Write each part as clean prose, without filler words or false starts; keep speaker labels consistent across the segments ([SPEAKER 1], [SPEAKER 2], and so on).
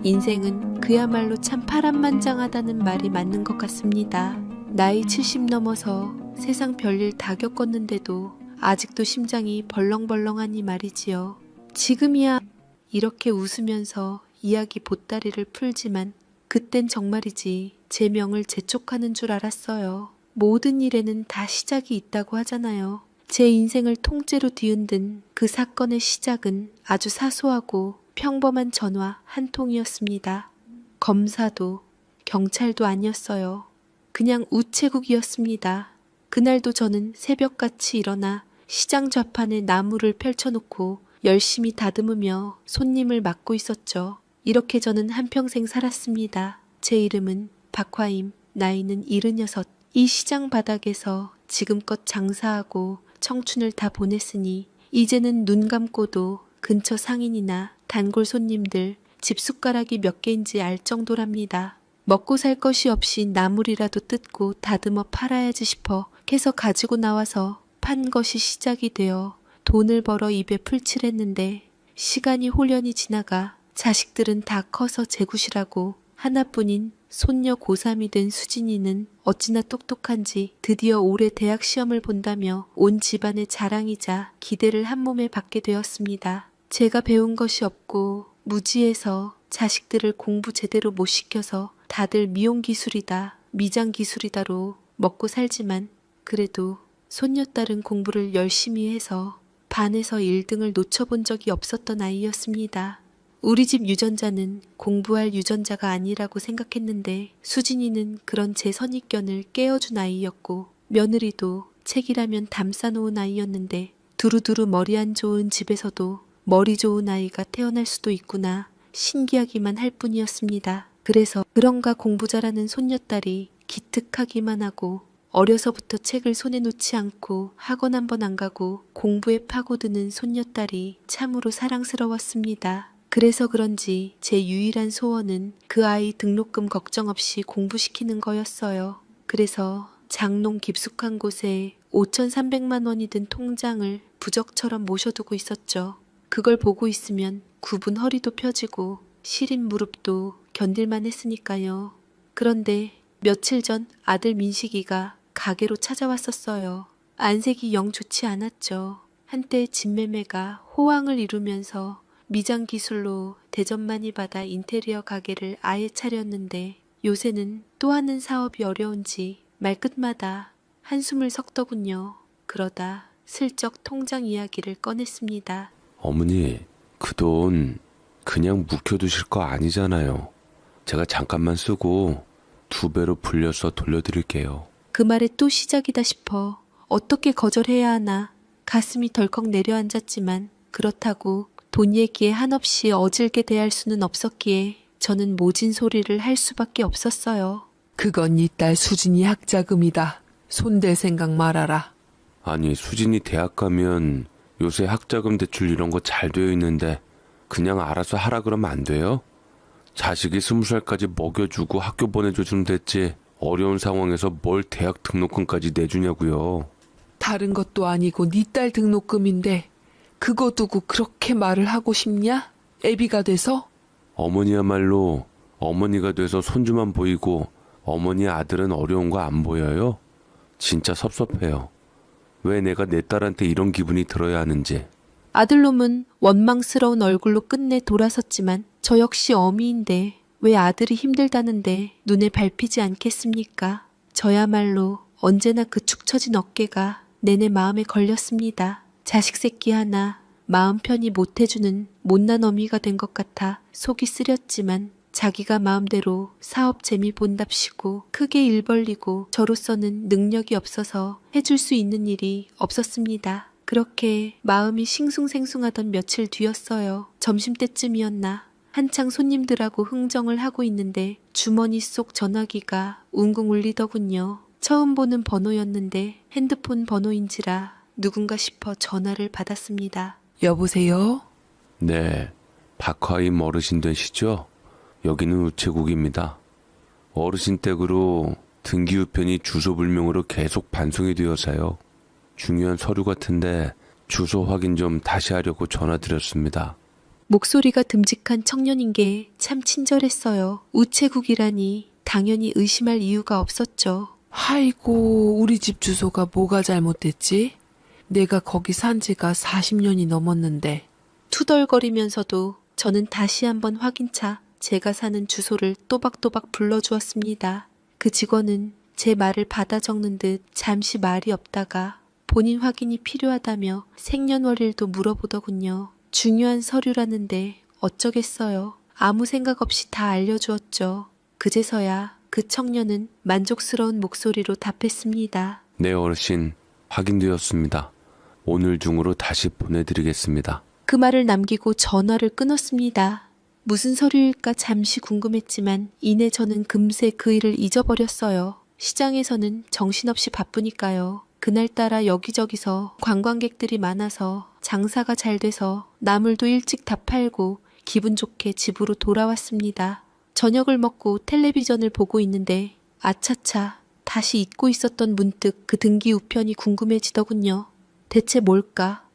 [SPEAKER 1] 인생은 그야말로 참 파란만장하다는 말이 맞는 것 같습니다. 나이 70 넘어서 세상 별일 다 겪었는데도 아직도 심장이 벌렁벌렁하니 말이지요. 지금이야 이렇게 웃으면서 이야기 보따리를 풀지만 그땐 정말이지 제 명을 재촉하는 줄 알았어요. 모든 일에는 다 시작이 있다고 하잖아요. 제 인생을 통째로 뒤흔든 그 사건의 시작은 아주 사소하고 평범한 전화 한 통이었습니다. 검사도 경찰도 아니었어요. 그냥 우체국이었습니다. 그날도 저는 새벽같이 일어나 시장 좌판에 나무를 펼쳐놓고 열심히 다듬으며 손님을 맡고 있었죠. 이렇게 저는 한평생 살았습니다. 제 이름은 박화임, 나이는 76. 이 시장 바닥에서 지금껏 장사하고 청춘을 다 보냈으니 이제는 눈 감고도 근처 상인이나 단골 손님들 집숟가락이 몇 개인지 알 정도랍니다. 먹고 살 것이 없이 나물이라도 뜯고 다듬어 팔아야지 싶어 캐서 가지고 나와서 판 것이 시작이 되어 돈을 벌어 입에 풀칠했는데 시간이 홀연히 지나가 자식들은 다 커서 제굿이라고 하나뿐인 손녀 고3이 된 수진이는 어찌나 똑똑한지 드디어 올해 대학 시험을 본다며 온 집안의 자랑이자 기대를 한 몸에 받게 되었습니다. 제가 배운 것이 없고 무지해서 자식들을 공부 제대로 못 시켜서 다들 미용기술이다, 미장기술이다로 먹고 살지만 그래도 손녀딸은 공부를 열심히 해서 반에서 1등을 놓쳐본 적이 없었던 아이였습니다. 우리 집 유전자는 공부할 유전자가 아니라고 생각했는데 수진이는 그런 제 선입견을 깨어준 아이였고 며느리도 책이라면 담싸놓은 아이였는데 두루두루 머리 안 좋은 집에서도 머리 좋은 아이가 태어날 수도 있구나 신기하기만 할 뿐이었습니다. 그래서 그런가 공부 잘하는 손녀딸이 기특하기만 하고 어려서부터 책을 손에 놓지 않고 학원 한 번 안 가고 공부에 파고드는 손녀딸이 참으로 사랑스러웠습니다. 그래서 그런지 제 유일한 소원은 그 아이 등록금 걱정 없이 공부시키는 거였어요. 그래서 장롱 깊숙한 곳에 5,300만 원이 든 통장을 부적처럼 모셔두고 있었죠. 그걸 보고 있으면 굽은 허리도 펴지고 시린 무릎도 견딜만 했으니까요. 그런데 며칠 전 아들 민식이가 가게로 찾아왔었어요. 안색이 영 좋지 않았죠. 한때 집매매가 호황을 이루면서 미장 기술로 대접 많이 받아 인테리어 가게를 아예 차렸는데 요새는 또 하는 사업이 어려운지 말끝마다 한숨을 섞더군요. 그러다 슬쩍 통장 이야기를 꺼냈습니다.
[SPEAKER 2] 어머니, 그 돈 그냥 묵혀두실 거 아니잖아요. 제가 잠깐만 쓰고 2배로 불려서 돌려드릴게요.
[SPEAKER 1] 그 말에 또 시작이다 싶어 어떻게 거절해야 하나 가슴이 덜컥 내려앉았지만 그렇다고 돈 얘기에 한없이 어질게 대할 수는 없었기에 저는 모진 소리를 할 수밖에 없었어요.
[SPEAKER 3] 그건 네 딸 수진이 학자금이다. 손댈 생각 말아라.
[SPEAKER 2] 아니, 수진이 대학 가면 요새 학자금 대출 이런 거 잘 되어 있는데 그냥 알아서 하라 그러면 안 돼요? 자식이 20살까지 먹여주고 학교 보내줘주면 됐지 어려운 상황에서 뭘 대학 등록금까지 내주냐고요.
[SPEAKER 3] 다른 것도 아니고 네 딸 등록금인데 그거 두고 그렇게 말을 하고 싶냐? 애비가 돼서?
[SPEAKER 2] 어머니야말로 어머니가 돼서 손주만 보이고 어머니 아들은 어려운 거 안 보여요? 진짜 섭섭해요. 왜 내가 내 딸한테 이런 기분이 들어야 하는지.
[SPEAKER 1] 아들놈은 원망스러운 얼굴로 끝내 돌아섰지만 저 역시 어미인데 왜 아들이 힘들다는데 눈에 밟히지 않겠습니까? 저야말로 언제나 그 축 처진 어깨가 내내 마음에 걸렸습니다. 자식 새끼 하나 마음 편히 못해주는 못난 어미가 된 것 같아 속이 쓰렸지만 자기가 마음대로 사업 재미 본답시고 크게 일 벌리고 저로서는 능력이 없어서 해줄 수 있는 일이 없었습니다. 그렇게 마음이 싱숭생숭하던 며칠 뒤였어요. 점심때쯤이었나 한창 손님들하고 흥정을 하고 있는데 주머니 속 전화기가 웅궁 울리더군요. 처음 보는 번호였는데 핸드폰 번호인지라 누군가 싶어 전화를 받았습니다.
[SPEAKER 3] 여보세요?
[SPEAKER 2] 네, 박화임 어르신 되시죠? 여기는 우체국입니다. 어르신 댁으로 등기우편이 주소 불명으로 계속 반송이 되어서요. 중요한 서류 같은데 주소 확인 좀 다시 하려고 전화드렸습니다.
[SPEAKER 1] 목소리가 듬직한 청년인 게 참 친절했어요. 우체국이라니 당연히 의심할 이유가 없었죠.
[SPEAKER 3] 아이고, 우리 집 주소가 뭐가 잘못됐지? 내가 거기 산 지가 40년이 넘었는데.
[SPEAKER 1] 투덜거리면서도 저는 다시 한번 확인차 제가 사는 주소를 또박또박 불러주었습니다. 그 직원은 제 말을 받아 적는 듯 잠시 말이 없다가 본인 확인이 필요하다며 생년월일도 물어보더군요. 중요한 서류라는데 어쩌겠어요. 아무 생각 없이 다 알려주었죠. 그제서야 그 청년은 만족스러운 목소리로 답했습니다.
[SPEAKER 2] 네, 어르신. 확인되었습니다. 오늘 중으로 다시 보내드리겠습니다.
[SPEAKER 1] 그 말을 남기고 전화를 끊었습니다. 무슨 서류일까 잠시 궁금했지만 이내 저는 금세 그 일을 잊어버렸어요. 시장에서는 정신없이 바쁘니까요. 그날따라 여기저기서 관광객들이 많아서 장사가 잘 돼서 나물도 일찍 다 팔고 기분 좋게 집으로 돌아왔습니다. 저녁을 먹고 텔레비전을 보고 있는데 아차차 다시 잊고 있었던 문득 그 등기 우편이 궁금해지더군요. 대체 뭘까?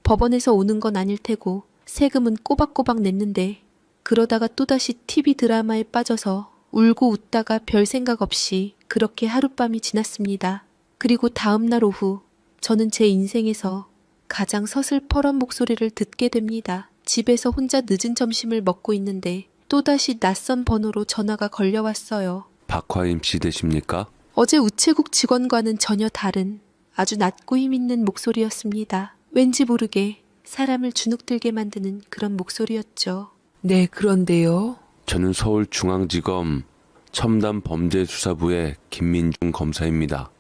[SPEAKER 1] 법원에서 오는 건 아닐 테고 세금은 꼬박꼬박 냈는데 그러다가 또다시 TV 드라마에 빠져서 울고 웃다가 별 생각 없이 그렇게 하룻밤이 지났습니다. 그리고 다음 날 오후 저는 제 인생에서 가장 서슬퍼런 목소리를 듣게 됩니다. 집에서 혼자 늦은 점심을 먹고 있는데 또다시 낯선 번호로 전화가 걸려왔어요.
[SPEAKER 2] 박화임 씨 되십니까?
[SPEAKER 1] 어제 우체국 직원과는 전혀 다른 아주 낮고 힘있는 목소리였습니다. 왠지 모르게 사람을 주눅들게 만드는 그런 목소리였죠.
[SPEAKER 3] 네, 그런데요.
[SPEAKER 2] 저는 서울중앙지검 첨단범죄수사부의 김민중 검사입니다.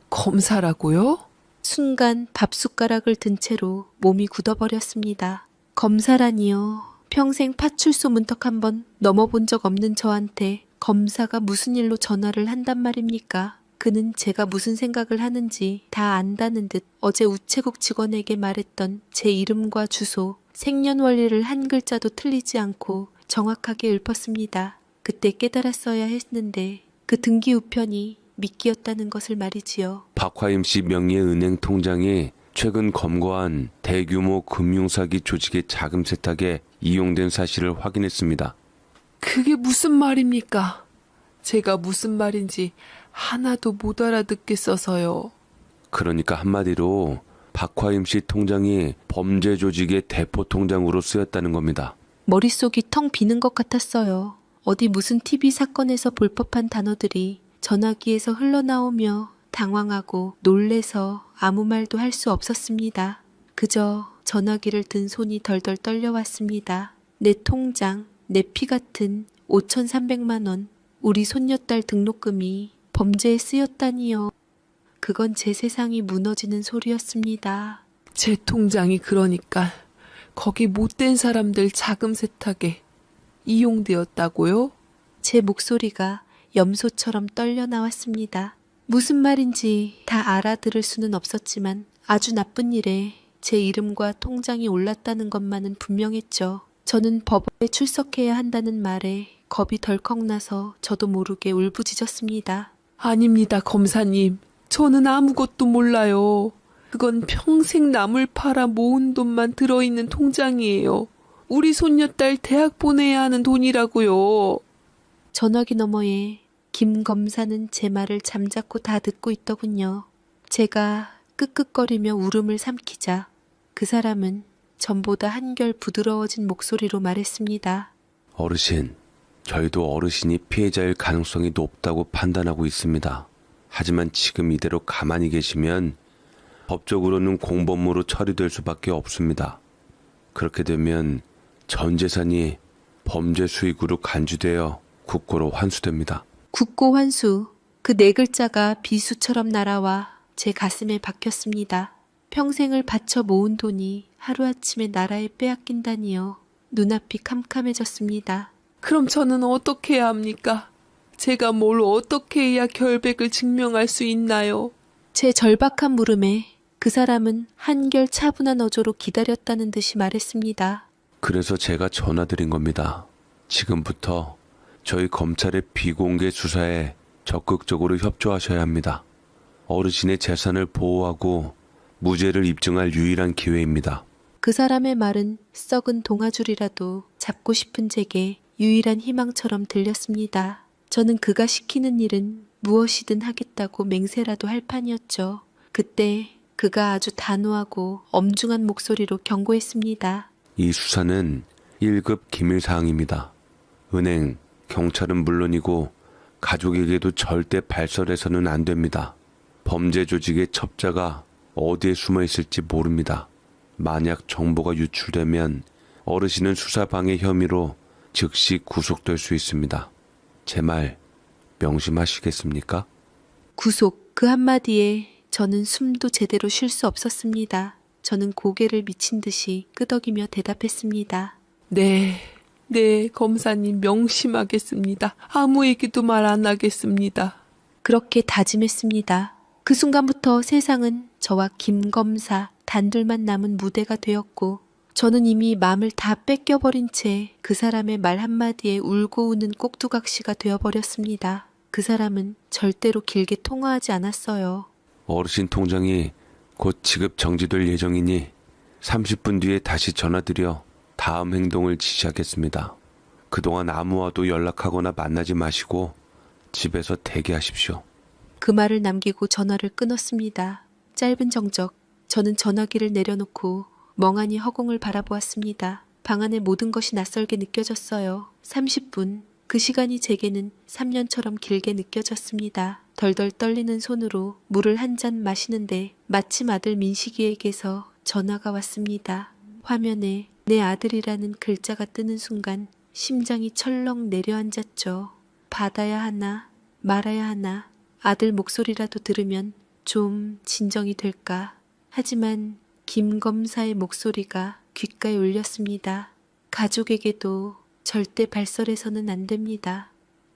[SPEAKER 3] 검사라고요?
[SPEAKER 1] 순간 밥숟가락을 든 채로 몸이 굳어버렸습니다. 검사라니요. 평생 파출소 문턱 한번 넘어본 적 없는 저한테 검사가 무슨 일로 전화를 한단 말입니까? 그는 제가 무슨 생각을 하는지 다 안다는 듯 어제 우체국 직원에게 말했던 제 이름과 주소, 생년월일을 한 글자도 틀리지 않고 정확하게 읊었습니다. 그때 깨달았어야 했는데 그 등기 우편이 미끼였다는 것을 말이지요.
[SPEAKER 2] 박화임 씨 명의의 은행 통장이 최근 검거한 대규모 금융사기 조직의 자금 세탁에 이용된 사실을 확인했습니다.
[SPEAKER 3] 그게 무슨 말입니까? 제가 무슨 말인지 하나도 못 알아듣겠어서요.
[SPEAKER 2] 그러니까 한마디로 박화임 씨 통장이 범죄 조직의 대포 통장으로 쓰였다는 겁니다.
[SPEAKER 1] 머릿속이 텅 비는 것 같았어요. 어디 무슨 TV 사건에서 볼 법한 단어들이 전화기에서 흘러나오며 당황하고 놀래서 아무 말도 할 수 없었습니다. 그저 전화기를 든 손이 덜덜 떨려왔습니다. 내 통장, 내 피 같은 5,300만 원, 우리 손녀딸 등록금이 범죄에 쓰였다니요. 그건 제 세상이 무너지는 소리였습니다.
[SPEAKER 3] 제 통장이 그러니까 거기 못된 사람들 자금 세탁에 이용되었다고요?
[SPEAKER 1] 제 목소리가 염소처럼 떨려 나왔습니다. 무슨 말인지 다 알아들을 수는 없었지만 아주 나쁜 일에 제 이름과 통장이 올랐다는 것만은 분명했죠. 저는 법원에 출석해야 한다는 말에 겁이 덜컥 나서 저도 모르게 울부짖었습니다.
[SPEAKER 3] 아닙니다, 검사님. 저는 아무것도 몰라요. 그건 평생 나물 팔아 모은 돈만 들어있는 통장이에요. 우리 손녀딸 대학 보내야 하는 돈이라고요.
[SPEAKER 1] 전화기 너머에 김 검사는 제 말을 잠자코 다 듣고 있더군요. 제가 끄끄거리며 울음을 삼키자 그 사람은 전보다 한결 부드러워진 목소리로 말했습니다.
[SPEAKER 2] 어르신, 저희도 어르신이 피해자일 가능성이 높다고 판단하고 있습니다. 하지만 지금 이대로 가만히 계시면 법적으로는 공범으로 처리될 수밖에 없습니다. 그렇게 되면 전 재산이 범죄 수익으로 간주되어 국고로 환수됩니다.
[SPEAKER 1] 국고 환수, 그 네 글자가 비수처럼 날아와 제 가슴에 박혔습니다. 평생을 바쳐 모은 돈이 하루아침에 나라에 빼앗긴다니요. 눈앞이 캄캄해졌습니다.
[SPEAKER 3] 그럼 저는 어떻게 해야 합니까? 제가 뭘 어떻게 해야 결백을 증명할 수 있나요?
[SPEAKER 1] 제 절박한 물음에 그 사람은 한결 차분한 어조로 기다렸다는 듯이 말했습니다.
[SPEAKER 2] 그래서 제가 전화드린 겁니다. 지금부터 저희 검찰의 비공개 수사에 적극적으로 협조하셔야 합니다. 어르신의 재산을 보호하고 무죄를 입증할 유일한 기회입니다.
[SPEAKER 1] 그 사람의 말은 썩은 동아줄이라도 잡고 싶은 제게 유일한 희망처럼 들렸습니다. 저는 그가 시키는 일은 무엇이든 하겠다고 맹세라도 할 판이었죠. 그때 그가 아주 단호하고 엄중한 목소리로 경고했습니다.
[SPEAKER 2] 이 수사는 1급 기밀사항입니다. 은행, 경찰은 물론이고 가족에게도 절대 발설해서는 안 됩니다. 범죄 조직의 첩자가 어디에 숨어 있을지 모릅니다. 만약 정보가 유출되면 어르신은 수사방해 혐의로 즉시 구속될 수 있습니다. 제 말 명심하시겠습니까?
[SPEAKER 1] 구속 그 한마디에 저는 숨도 제대로 쉴 수 없었습니다. 저는 고개를 미친 듯이 끄덕이며 대답했습니다.
[SPEAKER 3] 네, 검사님 명심하겠습니다. 아무에게도 말 안 하겠습니다.
[SPEAKER 1] 그렇게 다짐했습니다. 그 순간부터 세상은 저와 김 검사 단둘만 남은 무대가 되었고 저는 이미 마음을 다 뺏겨버린 채 그 사람의 말 한마디에 울고 우는 꼭두각시가 되어버렸습니다. 그 사람은 절대로 길게 통화하지 않았어요.
[SPEAKER 2] 어르신 통장이 곧 지급 정지될 예정이니 30분 뒤에 다시 전화드려 다음 행동을 지시하겠습니다. 그동안 아무와도 연락하거나 만나지 마시고 집에서 대기하십시오.
[SPEAKER 1] 그 말을 남기고 전화를 끊었습니다. 짧은 정적, 저는 전화기를 내려놓고 멍하니 허공을 바라보았습니다. 방 안의 모든 것이 낯설게 느껴졌어요. 30분, 그 시간이 제게는 3년처럼 길게 느껴졌습니다. 덜덜 떨리는 손으로 물을 한 잔 마시는데 마침 아들 민식이에게서 전화가 왔습니다. 화면에 내 아들이라는 글자가 뜨는 순간 심장이 철렁 내려앉았죠. 받아야 하나 말아야 하나 아들 목소리라도 들으면 좀 진정이 될까. 하지만 김 검사의 목소리가 귓가에 울렸습니다. 가족에게도 절대 발설해서는 안 됩니다.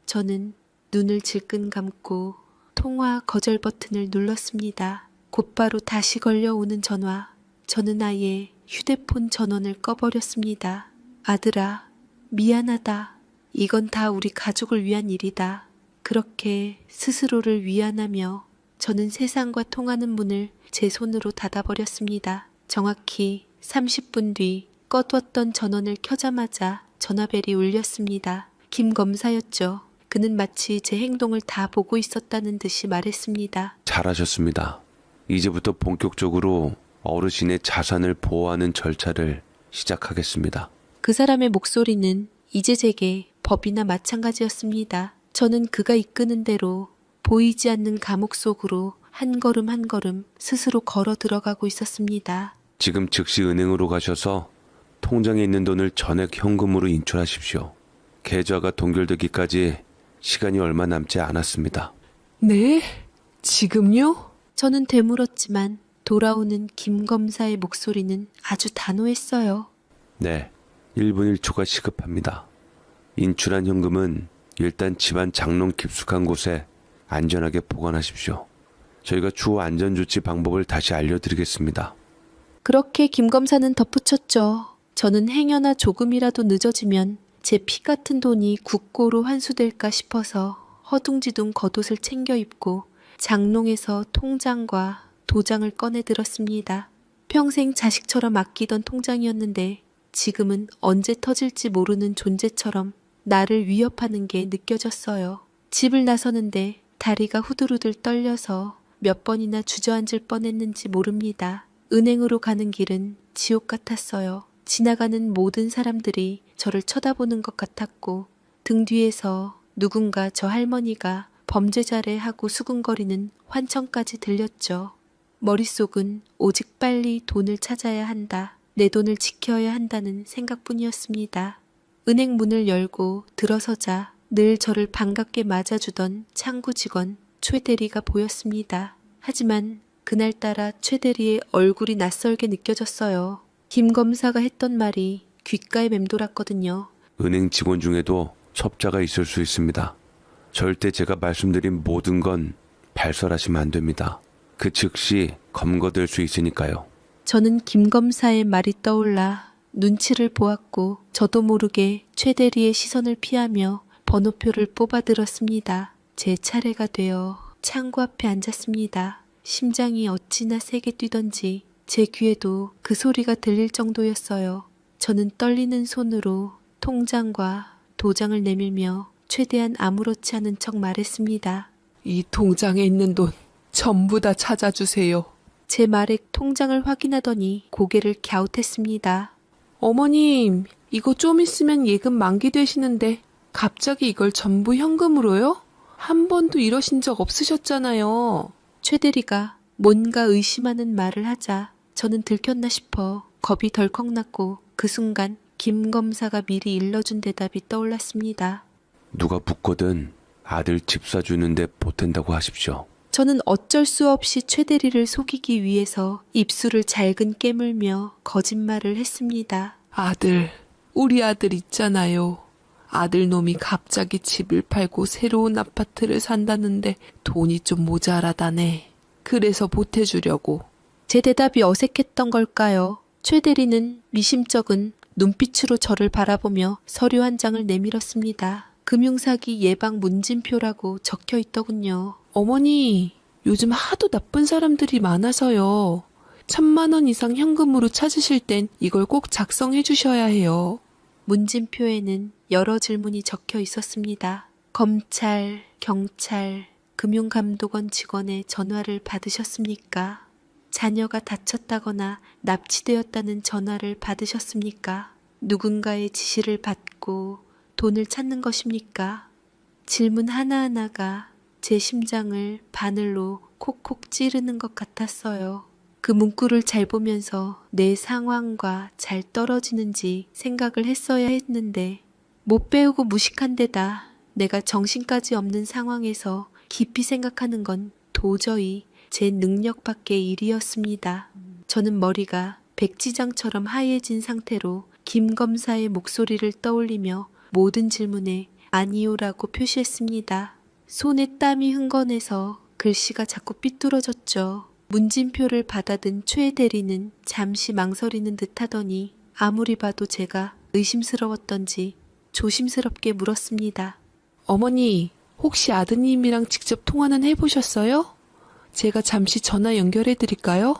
[SPEAKER 1] 저는 눈을 질끈 감고 통화 거절 버튼을 눌렀습니다. 곧바로 다시 걸려오는 전화. 저는 아예 휴대폰 전원을 꺼버렸습니다. 아들아, 미안하다. 이건 다 우리 가족을 위한 일이다. 그렇게 스스로를 위안하며 저는 세상과 통하는 문을 제 손으로 닫아버렸습니다. 정확히 30분 뒤 꺼뒀던 전원을 켜자마자 전화벨이 울렸습니다. 김 검사였죠. 그는 마치 제 행동을 다 보고 있었다는 듯이 말했습니다.
[SPEAKER 2] 잘하셨습니다. 이제부터 본격적으로 어르신의 자산을 보호하는 절차를 시작하겠습니다.
[SPEAKER 1] 그 사람의 목소리는 이제 제게 법이나 마찬가지였습니다. 저는 그가 이끄는 대로 보이지 않는 감옥 속으로 한 걸음 한 걸음 스스로 걸어 들어가고 있었습니다.
[SPEAKER 2] 지금 즉시 은행으로 가셔서 통장에 있는 돈을 전액 현금으로 인출하십시오. 계좌가 동결되기까지 시간이 얼마 남지 않았습니다.
[SPEAKER 3] 네? 지금요?
[SPEAKER 1] 저는 되물었지만 돌아오는 김 검사의 목소리는 아주 단호했어요.
[SPEAKER 2] 네, 1분 1초가 시급합니다. 인출한 현금은 일단 집안 장롱 깊숙한 곳에 안전하게 보관하십시오. 저희가 추후 안전조치 방법을 다시 알려드리겠습니다.
[SPEAKER 1] 그렇게 김 검사는 덧붙였죠. 저는 행여나 조금이라도 늦어지면 제 피 같은 돈이 국고로 환수될까 싶어서 허둥지둥 겉옷을 챙겨 입고 장롱에서 통장과 도장을 꺼내 들었습니다. 평생 자식처럼 아끼던 통장이었는데 지금은 언제 터질지 모르는 존재처럼 나를 위협하는 게 느껴졌어요. 집을 나서는데 다리가 후들후들 떨려서 몇 번이나 주저앉을 뻔했는지 모릅니다. 은행으로 가는 길은 지옥 같았어요. 지나가는 모든 사람들이 저를 쳐다보는 것 같았고 등 뒤에서 누군가 저 할머니가 범죄자래 하고 수근거리는 환청까지 들렸죠. 머릿속은 오직 빨리 돈을 찾아야 한다. 내 돈을 지켜야 한다는 생각뿐이었습니다. 은행 문을 열고 들어서자 늘 저를 반갑게 맞아주던 창구 직원 최 대리가 보였습니다. 하지만 그날따라 최 대리의 얼굴이 낯설게 느껴졌어요. 김 검사가 했던 말이 귓가에 맴돌았거든요.
[SPEAKER 2] 은행 직원 중에도 첩자가 있을 수 있습니다. 절대 제가 말씀드린 모든 건 발설하시면 안 됩니다. 그 즉시 검거될 수 있으니까요.
[SPEAKER 1] 저는 김 검사의 말이 떠올라 눈치를 보았고 저도 모르게 최 대리의 시선을 피하며 번호표를 뽑아들었습니다. 제 차례가 되어 창구 앞에 앉았습니다. 심장이 어찌나 세게 뛰던지 제 귀에도 그 소리가 들릴 정도였어요. 저는 떨리는 손으로 통장과 도장을 내밀며 최대한 아무렇지 않은 척 말했습니다.
[SPEAKER 3] 이 통장에 있는 돈 전부 다 찾아주세요.
[SPEAKER 1] 제 말에 통장을 확인하더니 고개를 갸웃했습니다.
[SPEAKER 3] 어머님, 이거 좀 있으면 예금 만기되시는데 갑자기 이걸 전부 현금으로요? 한 번도 이러신 적 없으셨잖아요.
[SPEAKER 1] 최 대리가 뭔가 의심하는 말을 하자 저는 들켰나 싶어 겁이 덜컥 났고 그 순간 김 검사가 미리 일러준 대답이 떠올랐습니다.
[SPEAKER 2] 누가 묻거든 아들 집 사주는데 보탠다고 하십시오.
[SPEAKER 1] 저는 어쩔 수 없이 최 대리를 속이기 위해서 입술을 잘근 깨물며 거짓말을 했습니다.
[SPEAKER 3] 아들, 우리 아들 있잖아요. 아들 놈이 갑자기 집을 팔고 새로운 아파트를 산다는데 돈이 좀 모자라다네. 그래서 보태주려고.
[SPEAKER 1] 제 대답이 어색했던 걸까요? 최 대리는 미심쩍은 눈빛으로 저를 바라보며 서류 한 장을 내밀었습니다. 금융사기 예방 문진표라고 적혀 있더군요.
[SPEAKER 3] 어머니, 요즘 하도 나쁜 사람들이 많아서요. 1,000만 원 이상 현금으로 찾으실 땐 이걸 꼭 작성해 주셔야 해요.
[SPEAKER 1] 문진표에는 여러 질문이 적혀 있었습니다. 검찰, 경찰, 금융감독원 직원의 전화를 받으셨습니까? 자녀가 다쳤다거나 납치되었다는 전화를 받으셨습니까? 누군가의 지시를 받고 돈을 찾는 것입니까? 질문 하나하나가 제 심장을 바늘로 콕콕 찌르는 것 같았어요. 그 문구를 잘 보면서 내 상황과 잘 떨어지는지 생각을 했어야 했는데 못 배우고 무식한 데다 내가 정신까지 없는 상황에서 깊이 생각하는 건 도저히 제 능력 밖의 일이었습니다. 저는 머리가 백지장처럼 하얘진 상태로 김 검사의 목소리를 떠올리며 모든 질문에 아니요라고 표시했습니다. 손에 땀이 흥건해서 글씨가 자꾸 삐뚤어졌죠. 문진표를 받아든 최 대리는 잠시 망설이는 듯 하더니 아무리 봐도 제가 의심스러웠던지 조심스럽게 물었습니다.
[SPEAKER 3] 어머니, 혹시 아드님이랑 직접 통화는 해보셨어요? 제가 잠시 전화 연결해 드릴까요?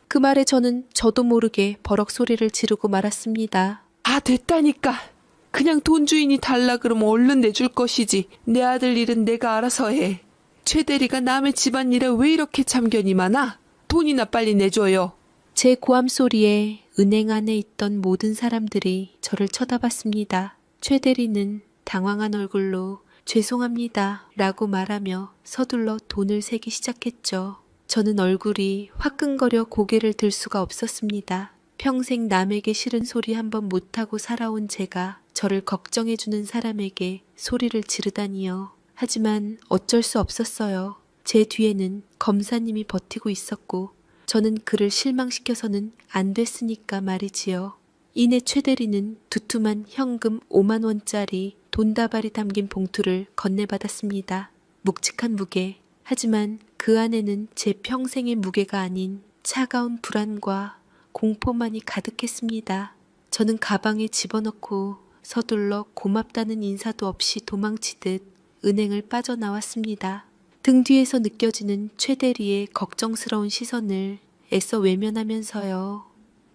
[SPEAKER 1] 그 말에 저는 저도 모르게 버럭 소리를 지르고 말았습니다.
[SPEAKER 3] 아, 됐다니까. 그냥 돈 주인이 달라 그러면 얼른 내줄 것이지. 내 아들 일은 내가 알아서 해. 최 대리가 남의 집안일에 왜 이렇게 참견이 많아? 돈이나 빨리 내줘요.
[SPEAKER 1] 제 고함 소리에 은행 안에 있던 모든 사람들이 저를 쳐다봤습니다. 최 대리는 당황한 얼굴로 죄송합니다 라고 말하며 서둘러 돈을 세기 시작했죠. 저는 얼굴이 화끈거려 고개를 들 수가 없었습니다. 평생 남에게 싫은 소리 한번 못하고 살아온 제가 저를 걱정해주는 사람에게 소리를 지르다니요. 하지만 어쩔 수 없었어요. 제 뒤에는 검사님이 버티고 있었고 저는 그를 실망시켜서는 안 됐으니까 말이지요. 이내 최 대리는 두툼한 현금 5만 원짜리 돈다발이 담긴 봉투를 건네받았습니다. 묵직한 무게. 하지만 그 안에는 제 평생의 무게가 아닌 차가운 불안과 공포만이 가득했습니다. 저는 가방에 집어넣고 서둘러 고맙다는 인사도 없이 도망치듯 은행을 빠져나왔습니다. 등 뒤에서 느껴지는 최 대리의 걱정스러운 시선을 애써 외면하면서요.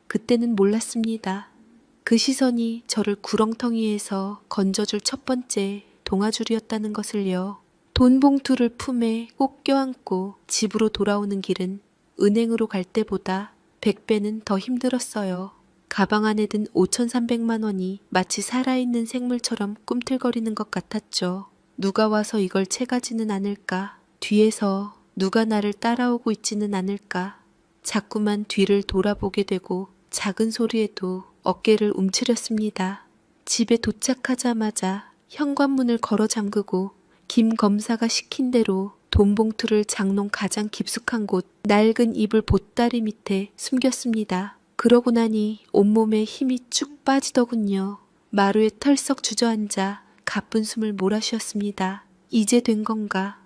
[SPEAKER 1] 그때는 몰랐습니다. 그 시선이 저를 구렁텅이에서 건져줄 첫 번째 동아줄이었다는 것을요. 돈 봉투를 품에 꼭 껴안고 집으로 돌아오는 길은 은행으로 갈 때보다 100배는 더 힘들었어요. 가방 안에 든 5,300만 원이 마치 살아있는 생물처럼 꿈틀거리는 것 같았죠. 누가 와서 이걸 채가지는 않을까? 뒤에서 누가 나를 따라오고 있지는 않을까? 자꾸만 뒤를 돌아보게 되고 작은 소리에도 어깨를 움츠렸습니다. 집에 도착하자마자 현관문을 걸어 잠그고 김 검사가 시킨 대로 돈 봉투를 장롱 가장 깊숙한 곳 낡은 이불 보따리 밑에 숨겼습니다. 그러고 나니 온몸에 힘이 쭉 빠지더군요. 마루에 털썩 주저앉아 가쁜 숨을 몰아쉬었습니다. 이제 된 건가?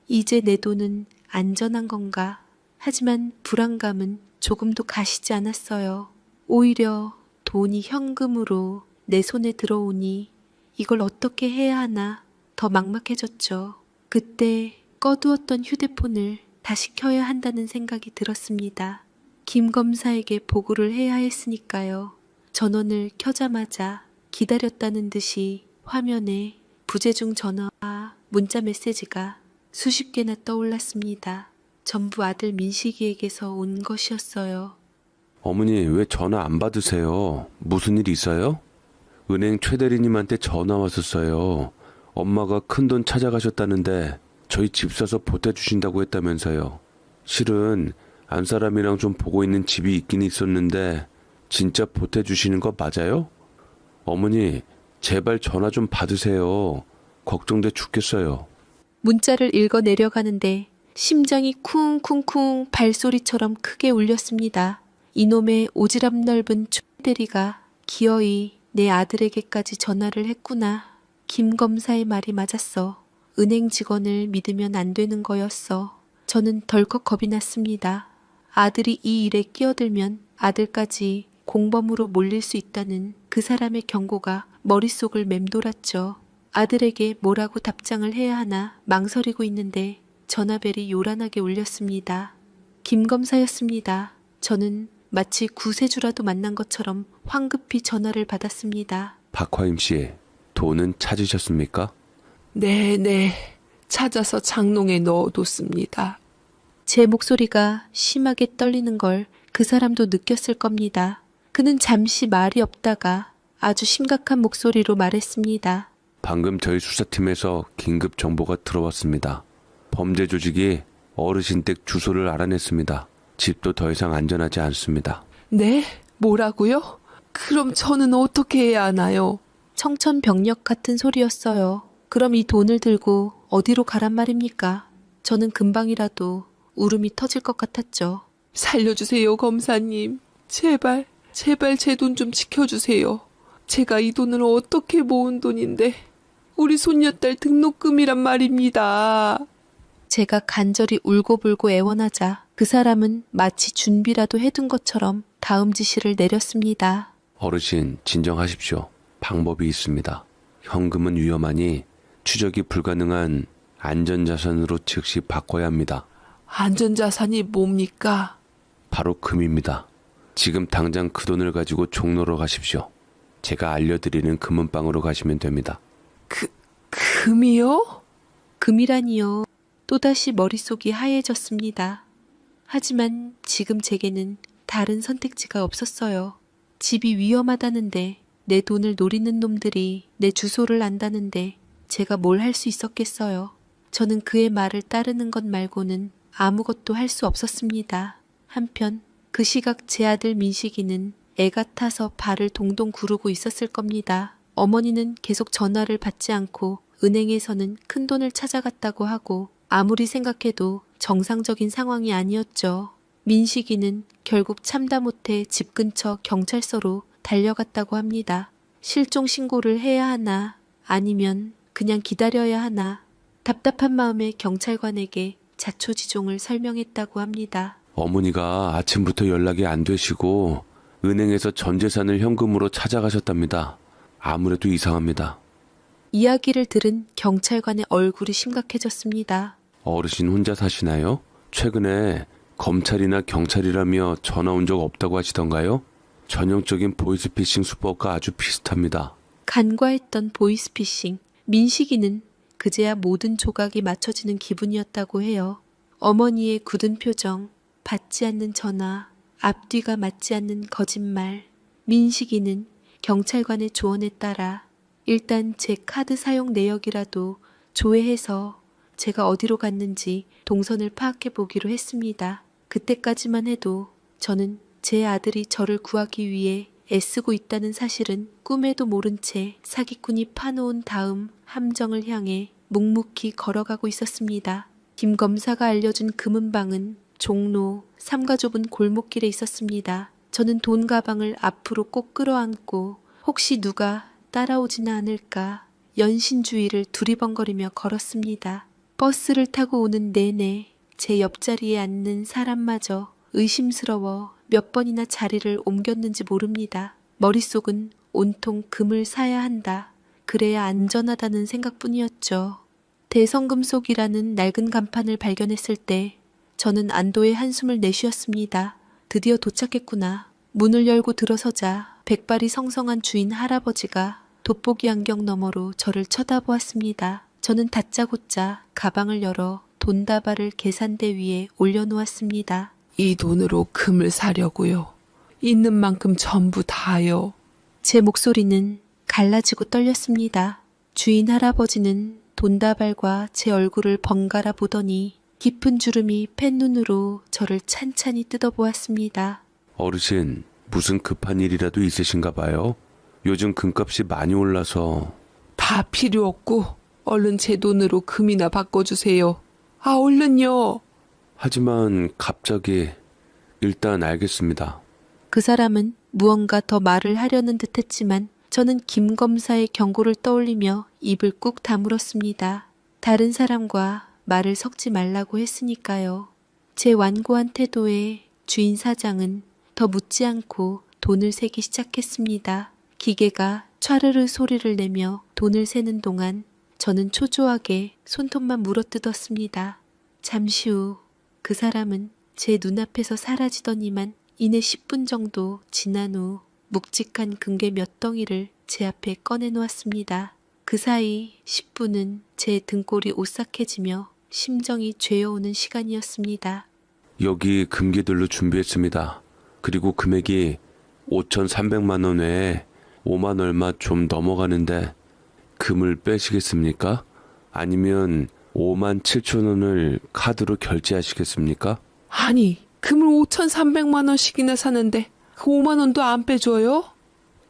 [SPEAKER 1] 이제 내 돈은 안전한 건가? 하지만 불안감은 조금도 가시지 않았어요. 오히려 돈이 현금으로 내 손에 들어오니 이걸 어떻게 해야 하나 더 막막해졌죠. 그때 꺼두었던 휴대폰을 다시 켜야 한다는 생각이 들었습니다. 김 검사에게 보고를 해야 했으니까요. 전원을 켜자마자 기다렸다는 듯이 화면에 부재중 전화와 문자 메시지가 수십 개나 떠올랐습니다. 전부 아들 민식이에게서 온 것이었어요.
[SPEAKER 2] 어머니, 왜 전화 안 받으세요? 무슨 일 있어요? 은행 최대리님한테 전화 왔었어요. 엄마가 큰돈 찾아가셨다는데 저희 집 사서 보태주신다고 했다면서요. 실은 안 사람이랑 좀 보고 있는 집이 있긴 있었는데 진짜 보태주시는 거 맞아요? 어머니, 제발 전화 좀 받으세요. 걱정돼 죽겠어요.
[SPEAKER 1] 문자를 읽어 내려가는데 심장이 쿵쿵쿵 발소리처럼 크게 울렸습니다. 이놈의 오지랖 넓은 최대리가 기어이 내 아들에게까지 전화를 했구나. 김 검사의 말이 맞았어. 은행 직원을 믿으면 안 되는 거였어. 저는 덜컥 겁이 났습니다. 아들이 이 일에 끼어들면 아들까지 공범으로 몰릴 수 있다는 그 사람의 경고가 머릿속을 맴돌았죠. 아들에게 뭐라고 답장을 해야 하나 망설이고 있는데 전화벨이 요란하게 울렸습니다. 김 검사였습니다. 저는 마치 구세주라도 만난 것처럼 황급히 전화를 받았습니다.
[SPEAKER 2] 박화임 씨, 돈은 찾으셨습니까?
[SPEAKER 3] 네. 찾아서 장롱에 넣어뒀습니다.
[SPEAKER 1] 제 목소리가 심하게 떨리는 걸 그 사람도 느꼈을 겁니다. 그는 잠시 말이 없다가 아주 심각한 목소리로 말했습니다.
[SPEAKER 2] 방금 저희 수사팀에서 긴급 정보가 들어왔습니다. 범죄 조직이 어르신 댁 주소를 알아냈습니다. 집도 더 이상 안전하지 않습니다.
[SPEAKER 3] 네? 뭐라고요? 그럼 저는 어떻게 해야 하나요?
[SPEAKER 1] 청천벽력 같은 소리였어요. 그럼 이 돈을 들고 어디로 가란 말입니까? 저는 금방이라도 울음이 터질 것 같았죠.
[SPEAKER 3] 살려주세요, 검사님. 제발 제 돈 좀 지켜주세요. 제가 이 돈을 어떻게 모은 돈인데 우리 손녀딸 등록금이란 말입니다.
[SPEAKER 1] 제가 간절히 울고불고 애원하자 그 사람은 마치 준비라도 해둔 것처럼 다음 지시를 내렸습니다.
[SPEAKER 2] 어르신, 진정하십시오. 방법이 있습니다. 현금은 위험하니 추적이 불가능한 안전자산으로 즉시 바꿔야 합니다.
[SPEAKER 3] 안전자산이 뭡니까?
[SPEAKER 2] 바로 금입니다. 지금 당장 그 돈을 가지고 종로로 가십시오. 제가 알려드리는 금은방으로 가시면 됩니다.
[SPEAKER 3] 금이요?
[SPEAKER 1] 금이라니요. 또다시 머릿속이 하얘졌습니다. 하지만 지금 제게는 다른 선택지가 없었어요. 집이 위험하다는데 내 돈을 노리는 놈들이 내 주소를 안다는데 제가 뭘 할 수 있었겠어요. 저는 그의 말을 따르는 것 말고는 아무것도 할 수 없었습니다. 한편 그 시각 제 아들 민식이는 애가 타서 발을 동동 구르고 있었을 겁니다. 어머니는 계속 전화를 받지 않고 은행에서는 큰돈을 찾아갔다고 하고 아무리 생각해도 정상적인 상황이 아니었죠. 민식이는 결국 참다 못해 집 근처 경찰서로 달려갔다고 합니다. 실종 신고를 해야 하나 아니면 그냥 기다려야 하나 답답한 마음에 경찰관에게 자초지종을 설명했다고 합니다.
[SPEAKER 2] 어머니가 아침부터 연락이 안 되시고 은행에서 전 재산을 현금으로 찾아가셨답니다. 아무래도 이상합니다.
[SPEAKER 1] 이야기를 들은 경찰관의 얼굴이 심각해졌습니다.
[SPEAKER 2] 어르신 혼자 사시나요? 최근에 검찰이나 경찰이라며 전화 온 적 없다고 하시던가요? 전형적인 보이스피싱 수법과 아주 비슷합니다.
[SPEAKER 1] 간과했던 보이스피싱. 민식이는 그제야 모든 조각이 맞춰지는 기분이었다고 해요. 어머니의 굳은 표정, 받지 않는 전화, 앞뒤가 맞지 않는 거짓말. 민식이는 경찰관의 조언에 따라 일단 제 카드 사용 내역이라도 조회해서 제가 어디로 갔는지 동선을 파악해 보기로 했습니다. 그때까지만 해도 저는 제 아들이 저를 구하기 위해 애쓰고 있다는 사실은 꿈에도 모른 채 사기꾼이 파놓은 다음 함정을 향해 묵묵히 걸어가고 있었습니다. 김 검사가 알려준 금은방은 종로 3가 좁은 골목길에 있었습니다. 저는 돈 가방을 앞으로 꼭 끌어안고 혹시 누가 따라오지는 않을까 연신주의를 두리번거리며 걸었습니다. 버스를 타고 오는 내내 제 옆자리에 앉는 사람마저 의심스러워 몇 번이나 자리를 옮겼는지 모릅니다. 머릿속은 온통 금을 사야 한다. 그래야 안전하다는 생각뿐이었죠. 대성금속이라는 낡은 간판을 발견했을 때 저는 안도의 한숨을 내쉬었습니다. 드디어 도착했구나. 문을 열고 들어서자 백발이 성성한 주인 할아버지가 돋보기 안경 너머로 저를 쳐다보았습니다. 저는 다짜고짜 가방을 열어 돈다발을 계산대 위에 올려놓았습니다.
[SPEAKER 3] 이 돈으로 금을 사려고요. 있는 만큼 전부 다요.
[SPEAKER 1] 제 목소리는 갈라지고 떨렸습니다. 주인 할아버지는 돈다발과 제 얼굴을 번갈아 보더니 깊은 주름이 펜눈으로 저를 찬찬히 뜯어보았습니다.
[SPEAKER 2] 어르신, 무슨 급한 일이라도 있으신가 봐요? 요즘 금값이 많이 올라서.
[SPEAKER 3] 다 필요 없고 얼른 제 돈으로 금이나 바꿔주세요. 아, 얼른요.
[SPEAKER 2] 하지만 갑자기. 일단 알겠습니다.
[SPEAKER 1] 그 사람은 무언가 더 말을 하려는 듯했지만 저는 김 검사의 경고를 떠올리며 입을 꾹 다물었습니다. 다른 사람과 말을 섞지 말라고 했으니까요. 제 완고한 태도에 주인 사장은 더 묻지 않고 돈을 세기 시작했습니다. 기계가 촤르르 소리를 내며 돈을 세는 동안 저는 초조하게 손톱만 물어뜯었습니다. 잠시 후 그 사람은 제 눈앞에서 사라지더니만 이내 10분 정도 지난 후 묵직한 금괴 몇 덩이를 제 앞에 꺼내놓았습니다. 그 사이 10분은 제 등골이 오싹해지며 심정이 죄어오는 시간이었습니다.
[SPEAKER 2] 여기 금괴들로 준비했습니다. 그리고 금액이 5,300만 원 외에 5만 얼마 좀 넘어가는데 금을 빼시겠습니까? 아니면 5만 7천 원을 카드로 결제하시겠습니까?
[SPEAKER 3] 아니, 금을 5,300만 원씩이나 사는데 그 5만 원도 안 빼줘요?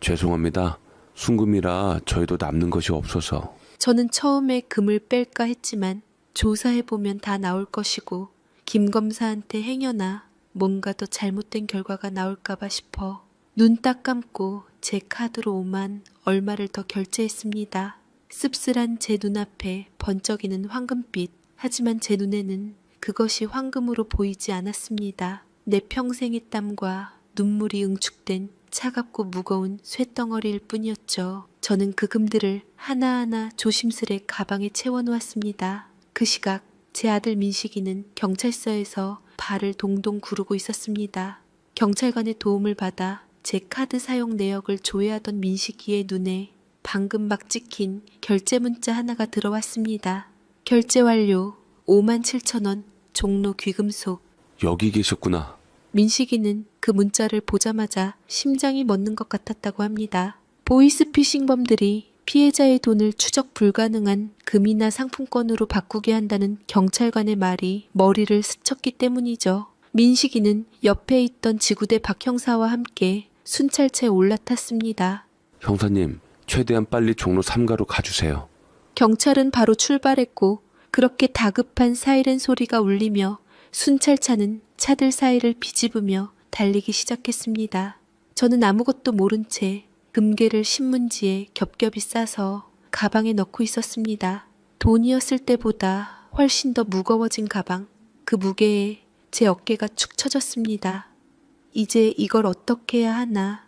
[SPEAKER 2] 죄송합니다. 순금이라 저희도 남는 것이 없어서.
[SPEAKER 1] 저는 처음에 금을 뺄까 했지만 조사해보면 다 나올 것이고 김 검사한테 행여나 뭔가 더 잘못된 결과가 나올까봐 싶어 눈 딱 감고 제 카드로 5만 얼마를 더 결제했습니다. 씁쓸한 제 눈앞에 번쩍이는 황금빛. 하지만 제 눈에는 그것이 황금으로 보이지 않았습니다. 내 평생의 땀과 눈물이 응축된 차갑고 무거운 쇳덩어리일 뿐이었죠. 저는 그 금들을 하나하나 조심스레 가방에 채워놓았습니다. 그 시각 제 아들 민식이는 경찰서에서 발을 동동 구르고 있었습니다. 경찰관의 도움을 받아 제 카드 사용 내역을 조회하던 민식이의 눈에 방금 막 찍힌 결제 문자 하나가 들어왔습니다. 결제 완료. 57,000원. 종로 귀금속.
[SPEAKER 2] 여기 계셨구나.
[SPEAKER 1] 민식이는 그 문자를 보자마자 심장이 멎는 것 같았다고 합니다. 보이스피싱범들이 피해자의 돈을 추적 불가능한 금이나 상품권으로 바꾸게 한다는 경찰관의 말이 머리를 스쳤기 때문이죠. 민식이는 옆에 있던 지구대 박 형사와 함께 순찰차에 올라탔습니다.
[SPEAKER 2] 형사님, 최대한 빨리 종로 3가로 가주세요.
[SPEAKER 1] 경찰은 바로 출발했고 그렇게 다급한 사이렌 소리가 울리며 순찰차는 차들 사이를 비집으며 달리기 시작했습니다. 저는 아무것도 모른 채 금괴를 신문지에 겹겹이 싸서 가방에 넣고 있었습니다. 돈이었을 때보다 훨씬 더 무거워진 가방. 그 무게에 제 어깨가 축 처졌습니다. 이제 이걸 어떻게 해야 하나.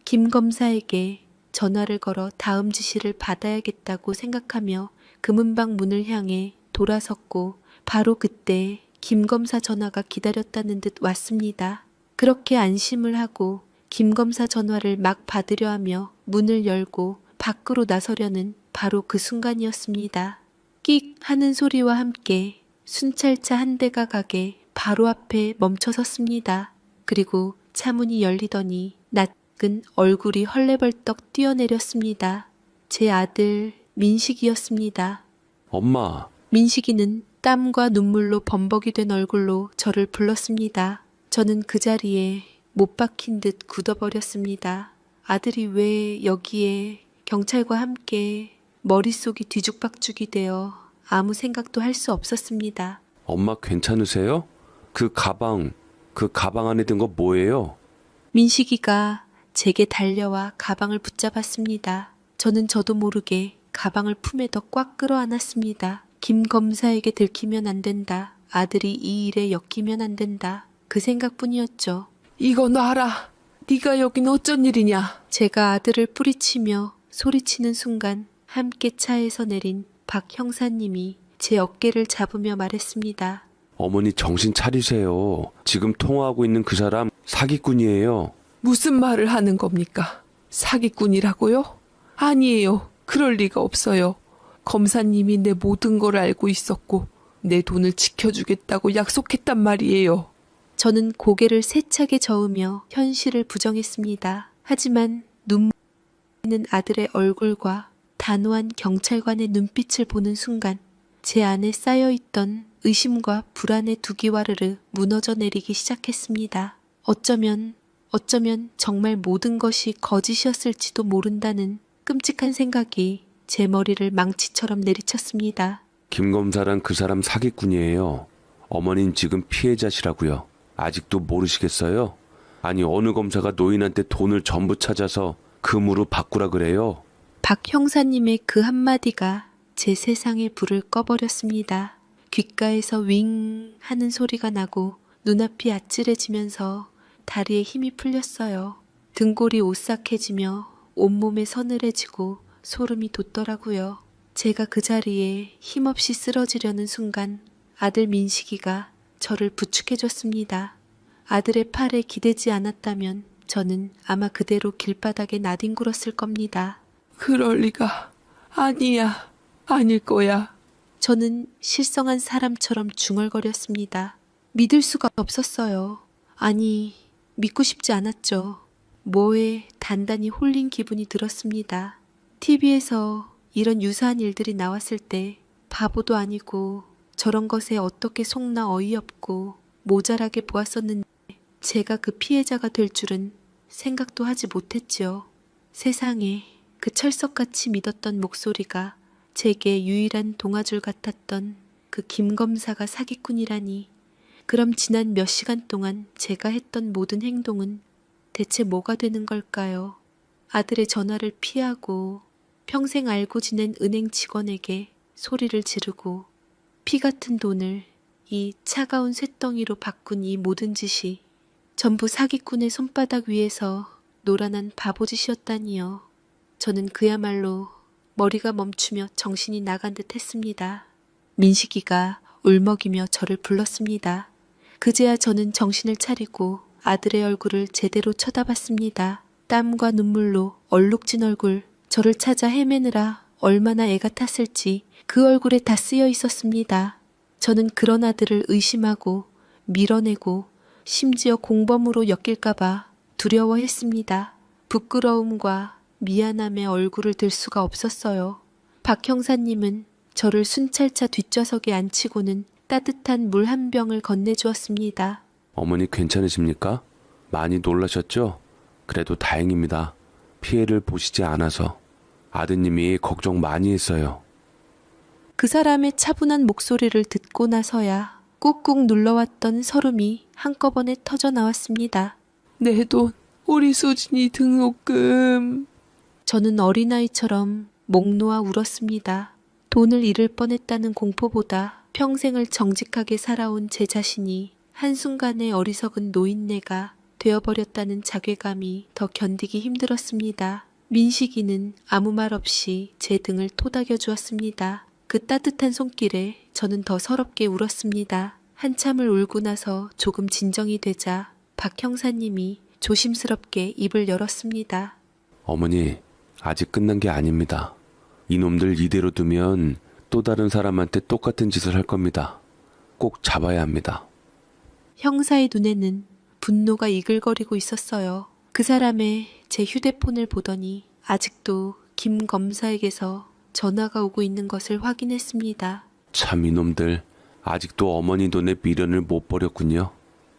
[SPEAKER 1] 김 검사에게 전화를 걸어 다음 지시를 받아야겠다고 생각하며 금은방 문을 향해 돌아섰고 바로 그때 김 검사 전화가 기다렸다는 듯 왔습니다. 그렇게 안심을 하고 김 검사 전화를 막 받으려 하며 문을 열고 밖으로 나서려는 바로 그 순간이었습니다. 끽 하는 소리와 함께 순찰차 한 대가 가게 바로 앞에 멈춰섰습니다. 그리고 차문이 열리더니 낯은 얼굴이 헐레벌떡 뛰어내렸습니다. 제 아들 민식이었습니다.
[SPEAKER 2] 엄마.
[SPEAKER 1] 민식이는 땀과 눈물로 범벅이 된 얼굴로 저를 불렀습니다. 저는 그 자리에 못 박힌 듯 굳어버렸습니다. 아들이 왜 여기에 경찰과 함께 머릿속이 뒤죽박죽이 되어 아무 생각도 할 수 없었습니다.
[SPEAKER 2] 엄마 괜찮으세요? 그 가방 안에 든 거 뭐예요?
[SPEAKER 1] 민식이가 제게 달려와 가방을 붙잡았습니다. 저는 저도 모르게 가방을 품에 더 꽉 끌어안았습니다. 김 검사에게 들키면 안 된다. 아들이 이 일에 엮이면 안 된다. 그 생각뿐이었죠.
[SPEAKER 3] 이거 놔라. 네가 여긴 어쩐 일이냐.
[SPEAKER 1] 제가 아들을 뿌리치며 소리치는 순간 함께 차에서 내린 박 형사님이 제 어깨를 잡으며 말했습니다.
[SPEAKER 2] 어머니 정신 차리세요. 지금 통화하고 있는 그 사람 사기꾼이에요.
[SPEAKER 3] 무슨 말을 하는 겁니까? 사기꾼이라고요? 아니에요. 그럴 리가 없어요. 검사님이 내 모든 걸 알고 있었고 내 돈을 지켜주겠다고 약속했단 말이에요.
[SPEAKER 1] 저는 고개를 세차게 저으며 현실을 부정했습니다. 하지만 눈물 있는 아들의 얼굴과 단호한 경찰관의 눈빛을 보는 순간 제 안에 쌓여있던 의심과 불안의 두기와르르 무너져 내리기 시작했습니다. 어쩌면 정말 모든 것이 거짓이었을지도 모른다는 끔찍한 생각이 제 머리를 망치처럼 내리쳤습니다.
[SPEAKER 2] 김 검사란 그 사람 사기꾼이에요. 어머님 지금 피해자시라고요. 아직도 모르시겠어요? 아니 어느 검사가 노인한테 돈을 전부 찾아서 금으로 바꾸라 그래요?
[SPEAKER 1] 박 형사님의 그 한마디가 제 세상의 불을 꺼버렸습니다. 귓가에서 윙 하는 소리가 나고 눈앞이 아찔해지면서 다리에 힘이 풀렸어요. 등골이 오싹해지며 온몸에 서늘해지고 소름이 돋더라고요. 제가 그 자리에 힘없이 쓰러지려는 순간 아들 민식이가 저를 부축해줬습니다. 아들의 팔에 기대지 않았다면 저는 아마 그대로 길바닥에 나뒹굴었을 겁니다.
[SPEAKER 3] 그럴 리가. 아니야. 아닐 거야.
[SPEAKER 1] 저는 실성한 사람처럼 중얼거렸습니다. 믿을 수가 없었어요. 아니, 믿고 싶지 않았죠. 뭐에 단단히 홀린 기분이 들었습니다. TV에서 이런 유사한 일들이 나왔을 때 바보도 아니고 저런 것에 어떻게 속나 어이없고 모자라게 보았었는데 제가 그 피해자가 될 줄은 생각도 하지 못했지요. 세상에 그 철석같이 믿었던 목소리가 제게 유일한 동아줄 같았던 그 김 검사가 사기꾼이라니. 그럼 지난 몇 시간 동안 제가 했던 모든 행동은 대체 뭐가 되는 걸까요? 아들의 전화를 피하고 평생 알고 지낸 은행 직원에게 소리를 지르고 피 같은 돈을 이 차가운 쇳덩이로 바꾼 이 모든 짓이 전부 사기꾼의 손바닥 위에서 노란한 바보짓이었다니요. 저는 그야말로 머리가 멈추며 정신이 나간 듯 했습니다. 민식이가 울먹이며 저를 불렀습니다. 그제야 저는 정신을 차리고 아들의 얼굴을 제대로 쳐다봤습니다. 땀과 눈물로 얼룩진 얼굴, 저를 찾아 헤매느라 얼마나 애가 탔을지 그 얼굴에 다 쓰여 있었습니다. 저는 그런 아들을 의심하고 밀어내고 심지어 공범으로 엮일까봐 두려워했습니다. 부끄러움과 미안함에 얼굴을 들 수가 없었어요. 박 형사님은 저를 순찰차 뒷좌석에 앉히고는 따뜻한 물 한 병을 건네주었습니다.
[SPEAKER 2] 어머니 괜찮으십니까? 많이 놀라셨죠? 그래도 다행입니다. 피해를 보시지 않아서. 아드님이 걱정 많이 했어요.
[SPEAKER 1] 그 사람의 차분한 목소리를 듣고 나서야 꾹꾹 눌러왔던 서름이 한꺼번에 터져 나왔습니다.
[SPEAKER 3] 내 돈, 우리 수진이 등록금.
[SPEAKER 1] 저는 어린아이처럼 목 놓아 울었습니다. 돈을 잃을 뻔했다는 공포보다 평생을 정직하게 살아온 제 자신이 한순간에 어리석은 노인네가 되어버렸다는 자괴감이 더 견디기 힘들었습니다. 민식이는 아무 말 없이 제 등을 토닥여 주었습니다. 그 따뜻한 손길에 저는 더 서럽게 울었습니다. 한참을 울고 나서 조금 진정이 되자 박 형사님이 조심스럽게 입을 열었습니다.
[SPEAKER 2] 어머니, 아직 끝난 게 아닙니다. 이놈들 이대로 두면 또 다른 사람한테 똑같은 짓을 할 겁니다. 꼭 잡아야 합니다.
[SPEAKER 1] 형사의 눈에는 분노가 이글거리고 있었어요. 그 사람의 제 휴대폰을 보더니 아직도 김 검사에게서 전화가 오고 있는 것을 확인했습니다.
[SPEAKER 2] 참 이놈들 아직도 어머니 돈에 미련을 못 버렸군요.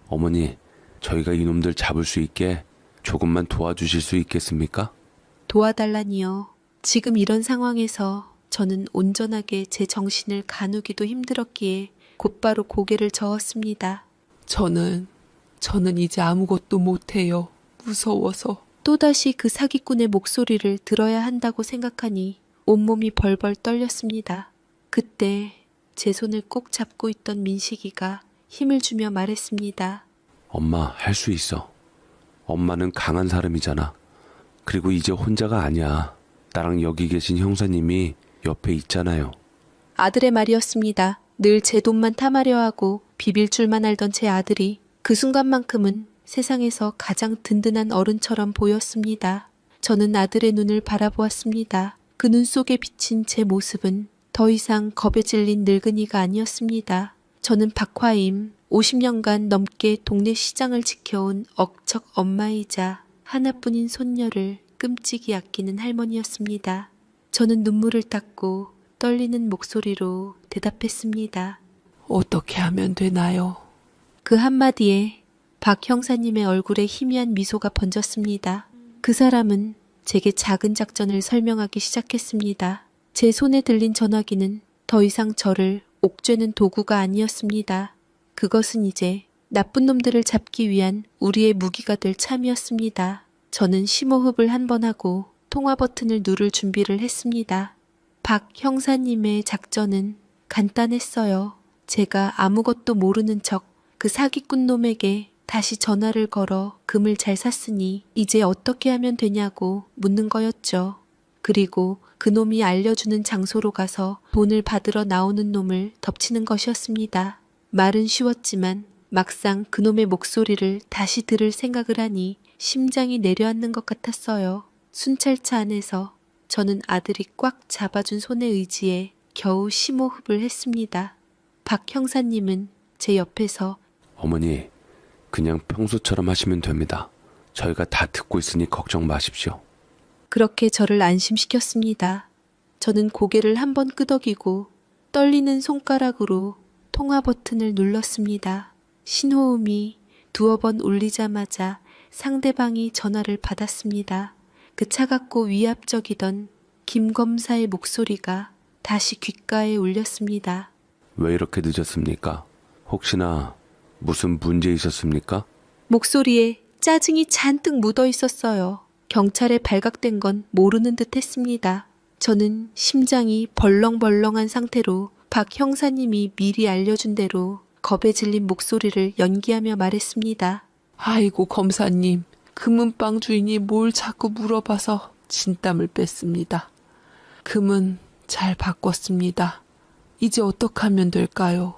[SPEAKER 2] 어머니, 저희가 이놈들 잡을 수 있게 조금만 도와주실 수 있겠습니까?
[SPEAKER 1] 도와달라니요. 지금 이런 상황에서 저는 온전하게 제 정신을 가누기도 힘들었기에 곧바로 고개를 저었습니다.
[SPEAKER 3] 저는 이제 아무것도 못해요. 무서워서.
[SPEAKER 1] 또다시 그 사기꾼의 목소리를 들어야 한다고 생각하니 온몸이 벌벌 떨렸습니다. 그때 제 손을 꼭 잡고 있던 민식이가 힘을 주며 말했습니다.
[SPEAKER 2] 엄마, 할 수 있어. 엄마는 강한 사람이잖아. 그리고 이제 혼자가 아니야. 나랑 여기 계신 형사님이 옆에 있잖아요.
[SPEAKER 1] 아들의 말이었습니다. 늘 제 돈만 탐하려 하고 비빌 줄만 알던 제 아들이 그 순간만큼은 세상에서 가장 든든한 어른처럼 보였습니다. 저는 아들의 눈을 바라보았습니다. 그 눈 속에 비친 제 모습은 더 이상 겁에 질린 늙은이가 아니었습니다. 저는 박화임, 50년간 넘게 동네 시장을 지켜온 억척 엄마이자 하나뿐인 손녀를 끔찍이 아끼는 할머니였습니다. 저는 눈물을 닦고 떨리는 목소리로 대답했습니다.
[SPEAKER 3] 어떻게 하면 되나요?
[SPEAKER 1] 그 한마디에 박 형사님의 얼굴에 희미한 미소가 번졌습니다. 그 사람은 제게 작은 작전을 설명하기 시작했습니다. 제 손에 들린 전화기는 더 이상 저를 옥죄는 도구가 아니었습니다. 그것은 이제 나쁜 놈들을 잡기 위한 우리의 무기가 될 참이었습니다. 저는 심호흡을 한 번 하고 통화 버튼을 누를 준비를 했습니다. 박 형사님의 작전은 간단했어요. 제가 아무것도 모르는 척 그 사기꾼 놈에게 다시 전화를 걸어 금을 잘 샀으니 이제 어떻게 하면 되냐고 묻는 거였죠. 그리고 그 놈이 알려주는 장소로 가서 돈을 받으러 나오는 놈을 덮치는 것이었습니다. 말은 쉬웠지만 막상 그 놈의 목소리를 다시 들을 생각을 하니 심장이 내려앉는 것 같았어요. 순찰차 안에서 저는 아들이 꽉 잡아준 손에 의지해 겨우 심호흡을 했습니다. 박 형사님은 제 옆에서
[SPEAKER 2] 어머니, 그냥 평소처럼 하시면 됩니다. 저희가 다 듣고 있으니 걱정 마십시오.
[SPEAKER 1] 그렇게 저를 안심시켰습니다. 저는 고개를 한번 끄덕이고 떨리는 손가락으로 통화 버튼을 눌렀습니다. 신호음이 두어 번 울리자마자 상대방이 전화를 받았습니다. 그 차갑고 위압적이던 김 검사의 목소리가 다시 귓가에 울렸습니다.
[SPEAKER 2] 왜 이렇게 늦었습니까? 혹시나 무슨 문제 있었습니까?
[SPEAKER 1] 목소리에 짜증이 잔뜩 묻어 있었어요. 경찰에 발각된 건 모르는 듯 했습니다. 저는 심장이 벌렁벌렁한 상태로 박 형사님이 미리 알려준 대로 겁에 질린 목소리를 연기하며 말했습니다.
[SPEAKER 3] 아이고 검사님, 금은방 주인이 뭘 자꾸 물어봐서 진땀을 뺐습니다. 금은 잘 바꿨습니다. 이제 어떻게 하면 될까요?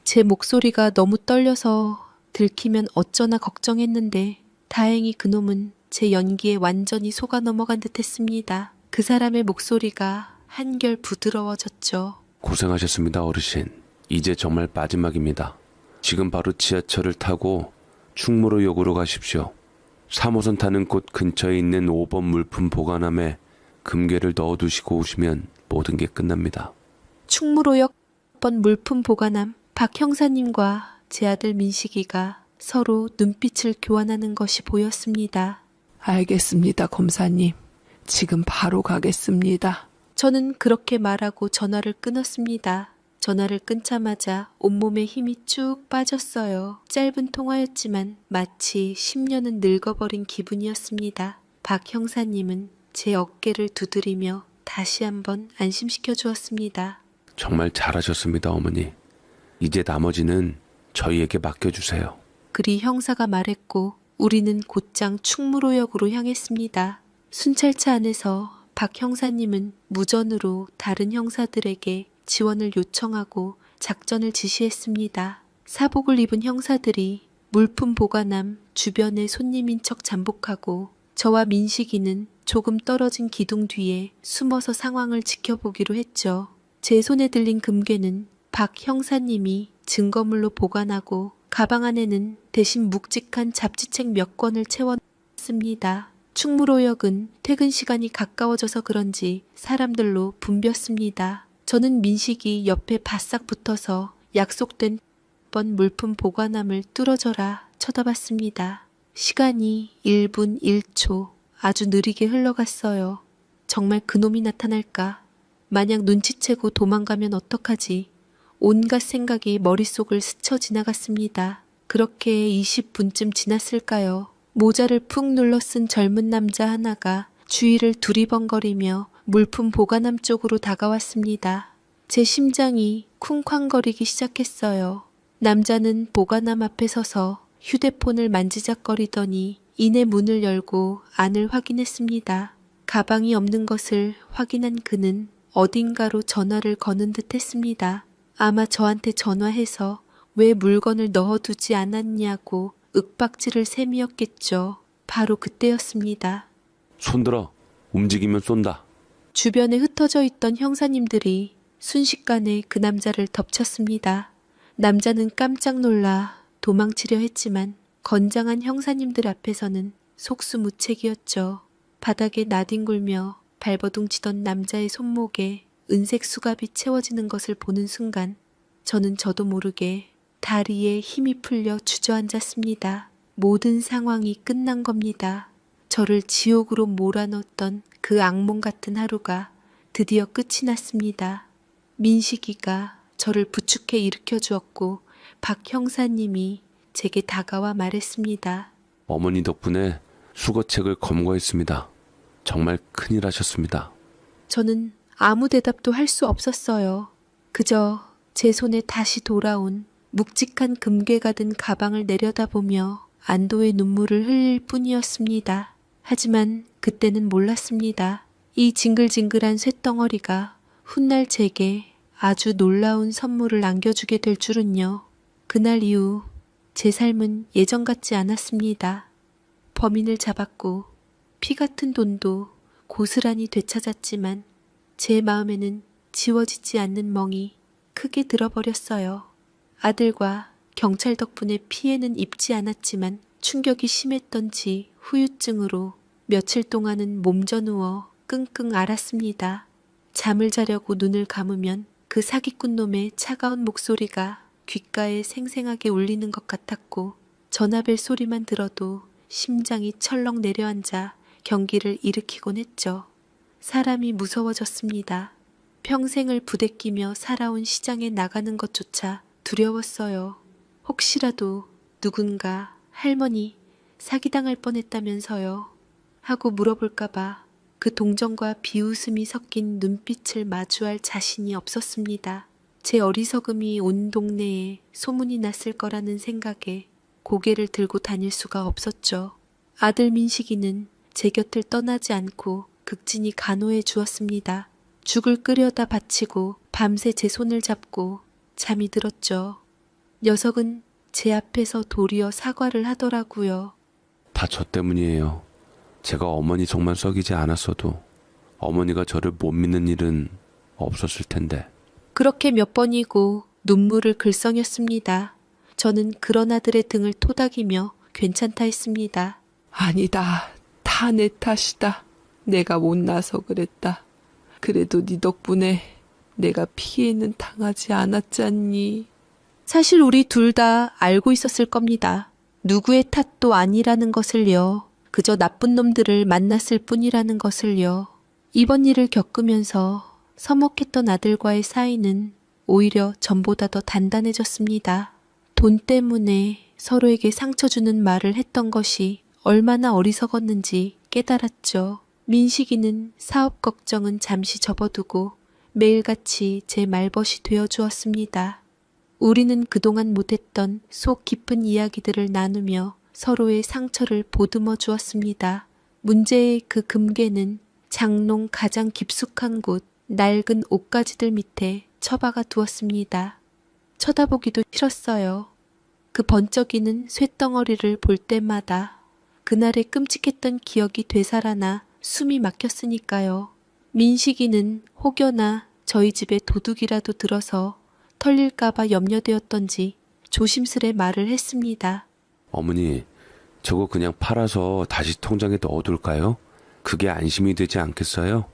[SPEAKER 1] 제 목소리가 너무 떨려서 들키면 어쩌나 걱정했는데 다행히 그놈은 제 연기에 완전히 속아 넘어간 듯 했습니다. 그 사람의 목소리가 한결 부드러워졌죠.
[SPEAKER 2] 고생하셨습니다, 어르신. 이제 정말 마지막입니다. 지금 바로 지하철을 타고 충무로역으로 가십시오. 3호선 타는 곳 근처에 있는 5번 물품 보관함에 금괴를 넣어두시고 오시면 모든 게 끝납니다.
[SPEAKER 1] 충무로역 번 물품 보관함. 박 형사님과 제 아들 민식이가 서로 눈빛을 교환하는 것이 보였습니다.
[SPEAKER 3] 알겠습니다, 검사님. 지금 바로 가겠습니다.
[SPEAKER 1] 저는 그렇게 말하고 전화를 끊었습니다. 전화를 끊자마자 온몸에 힘이 쭉 빠졌어요. 짧은 통화였지만 마치 10년은 늙어버린 기분이었습니다. 박 형사님은 제 어깨를 두드리며 다시 한번 안심시켜 주었습니다.
[SPEAKER 2] 정말 잘하셨습니다, 어머니. 이제 나머지는 저희에게 맡겨주세요.
[SPEAKER 1] 그리 형사가 말했고 우리는 곧장 충무로역으로 향했습니다. 순찰차 안에서 박 형사님은 무전으로 다른 형사들에게 지원을 요청하고 작전을 지시했습니다. 사복을 입은 형사들이 물품 보관함 주변에 손님인 척 잠복하고 저와 민식이는 조금 떨어진 기둥 뒤에 숨어서 상황을 지켜보기로 했죠. 제 손에 들린 금괴는 박 형사님이 증거물로 보관하고 가방 안에는 대신 묵직한 잡지책 몇 권을 채웠습니다. 충무로역은 퇴근 시간이 가까워져서 그런지 사람들로 붐볐습니다. 저는 민식이 옆에 바싹 붙어서 약속된 번 물품 보관함을 뚫어져라 쳐다봤습니다. 시간이 1분 1초 아주 느리게 흘러갔어요. 정말 그놈이 나타날까? 만약 눈치채고 도망가면 어떡하지? 온갖 생각이 머릿속을 스쳐 지나갔습니다. 그렇게 20분쯤 지났을까요? 모자를 푹 눌러 쓴 젊은 남자 하나가 주위를 두리번거리며 물품 보관함 쪽으로 다가왔습니다. 제 심장이 쿵쾅거리기 시작했어요. 남자는 보관함 앞에 서서 휴대폰을 만지작거리더니 이내 문을 열고 안을 확인했습니다. 가방이 없는 것을 확인한 그는 어딘가로 전화를 거는 듯 했습니다. 아마 저한테 전화해서 왜 물건을 넣어두지 않았냐고 윽박지를 셈이었겠죠. 바로 그때였습니다.
[SPEAKER 2] 손들어. 움직이면 쏜다.
[SPEAKER 1] 주변에 흩어져 있던 형사님들이 순식간에 그 남자를 덮쳤습니다. 남자는 깜짝 놀라 도망치려 했지만 건장한 형사님들 앞에서는 속수무책이었죠. 바닥에 나뒹굴며 발버둥치던 남자의 손목에 은색 수갑이 채워지는 것을 보는 순간 저는 저도 모르게 다리에 힘이 풀려 주저앉았습니다. 모든 상황이 끝난 겁니다. 저를 지옥으로 몰아넣었던 그 악몽 같은 하루가 드디어 끝이 났습니다. 민식이가 저를 부축해 일으켜 주었고 박 형사님이 제게 다가와 말했습니다.
[SPEAKER 2] 어머니 덕분에 수거책을 검거했습니다. 정말 큰일 하셨습니다.
[SPEAKER 1] 저는 아무 대답도 할 수 없었어요. 그저 제 손에 다시 돌아온 묵직한 금괴가 든 가방을 내려다보며 안도의 눈물을 흘릴 뿐이었습니다. 하지만 그때는 몰랐습니다. 이 징글징글한 쇳덩어리가 훗날 제게 아주 놀라운 선물을 안겨주게 될 줄은요. 그날 이후 제 삶은 예전 같지 않았습니다. 범인을 잡았고 피 같은 돈도 고스란히 되찾았지만 제 마음에는 지워지지 않는 멍이 크게 들어버렸어요. 아들과 경찰 덕분에 피해는 입지 않았지만 충격이 심했던지 후유증으로 며칠 동안은 몸져 누워 끙끙 앓았습니다. 잠을 자려고 눈을 감으면 그 사기꾼 놈의 차가운 목소리가 귓가에 생생하게 울리는 것 같았고 전화벨 소리만 들어도 심장이 철렁 내려앉아 경기를 일으키곤 했죠. 사람이 무서워졌습니다. 평생을 부대끼며 살아온 시장에 나가는 것조차 두려웠어요. 혹시라도 누군가 할머니 사기당할 뻔했다면서요 하고 물어볼까봐 그 동정과 비웃음이 섞인 눈빛을 마주할 자신이 없었습니다. 제 어리석음이 온 동네에 소문이 났을 거라는 생각에 고개를 들고 다닐 수가 없었죠. 아들 민식이는 제 곁을 떠나지 않고 극진히 간호해 주었습니다. 죽을 끓여다 바치고 밤새 제 손을 잡고 잠이 들었죠. 녀석은 제 앞에서 도리어 사과를 하더라고요.
[SPEAKER 2] 다 저 때문이에요. 제가 어머니 속만 썩이지 않았어도 어머니가 저를 못 믿는 일은 없었을 텐데.
[SPEAKER 1] 그렇게 몇 번이고 눈물을 글썽였습니다. 저는 그런 아들의 등을 토닥이며 괜찮다 했습니다.
[SPEAKER 3] 아니다. 다 내 탓이다. 내가 못나서 그랬다. 그래도 네 덕분에 내가 피해는 당하지 않았잖니.
[SPEAKER 1] 사실 우리 둘 다 알고 있었을 겁니다. 누구의 탓도 아니라는 것을요. 그저 나쁜 놈들을 만났을 뿐이라는 것을요. 이번 일을 겪으면서 서먹했던 아들과의 사이는 오히려 전보다 더 단단해졌습니다. 돈 때문에 서로에게 상처 주는 말을 했던 것이 얼마나 어리석었는지 깨달았죠. 민식이는 사업 걱정은 잠시 접어두고 매일같이 제 말벗이 되어 주었습니다. 우리는 그동안 못했던 속 깊은 이야기들을 나누며 서로의 상처를 보듬어 주었습니다. 문제의 그 금괴는 장롱 가장 깊숙한 곳 낡은 옷가지들 밑에 처박아 두었습니다. 쳐다보기도 싫었어요. 그 번쩍이는 쇳덩어리를 볼 때마다 그날의 끔찍했던 기억이 되살아나 숨이 막혔으니까요. 민식이는 혹여나 저희 집에 도둑이라도 들어서 털릴까봐 염려되었던지 조심스레 말을 했습니다.
[SPEAKER 2] 어머니, 저거 그냥 팔아서 다시 통장에 넣어둘까요? 그게 안심이 되지 않겠어요?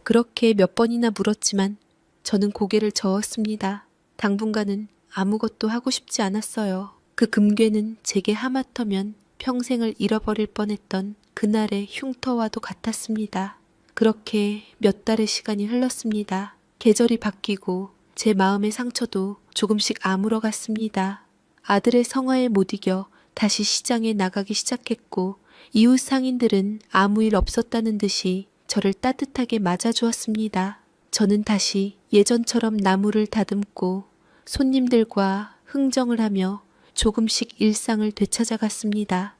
[SPEAKER 1] 그렇게 몇 번이나 물었지만 저는 고개를 저었습니다. 당분간은 아무것도 하고 싶지 않았어요. 그 금괴는 제게 하마터면 평생을 잃어버릴 뻔했던 그날의 흉터와도 같았습니다. 그렇게 몇 달의 시간이 흘렀습니다. 계절이 바뀌고 제 마음의 상처도 조금씩 아물어갔습니다. 아들의 성화에 못 이겨 다시 시장에 나가기 시작했고 이웃 상인들은 아무 일 없었다는 듯이 저를 따뜻하게 맞아주었습니다. 저는 다시 예전처럼 나무를 다듬고 손님들과 흥정을 하며 조금씩 일상을 되찾아갔습니다.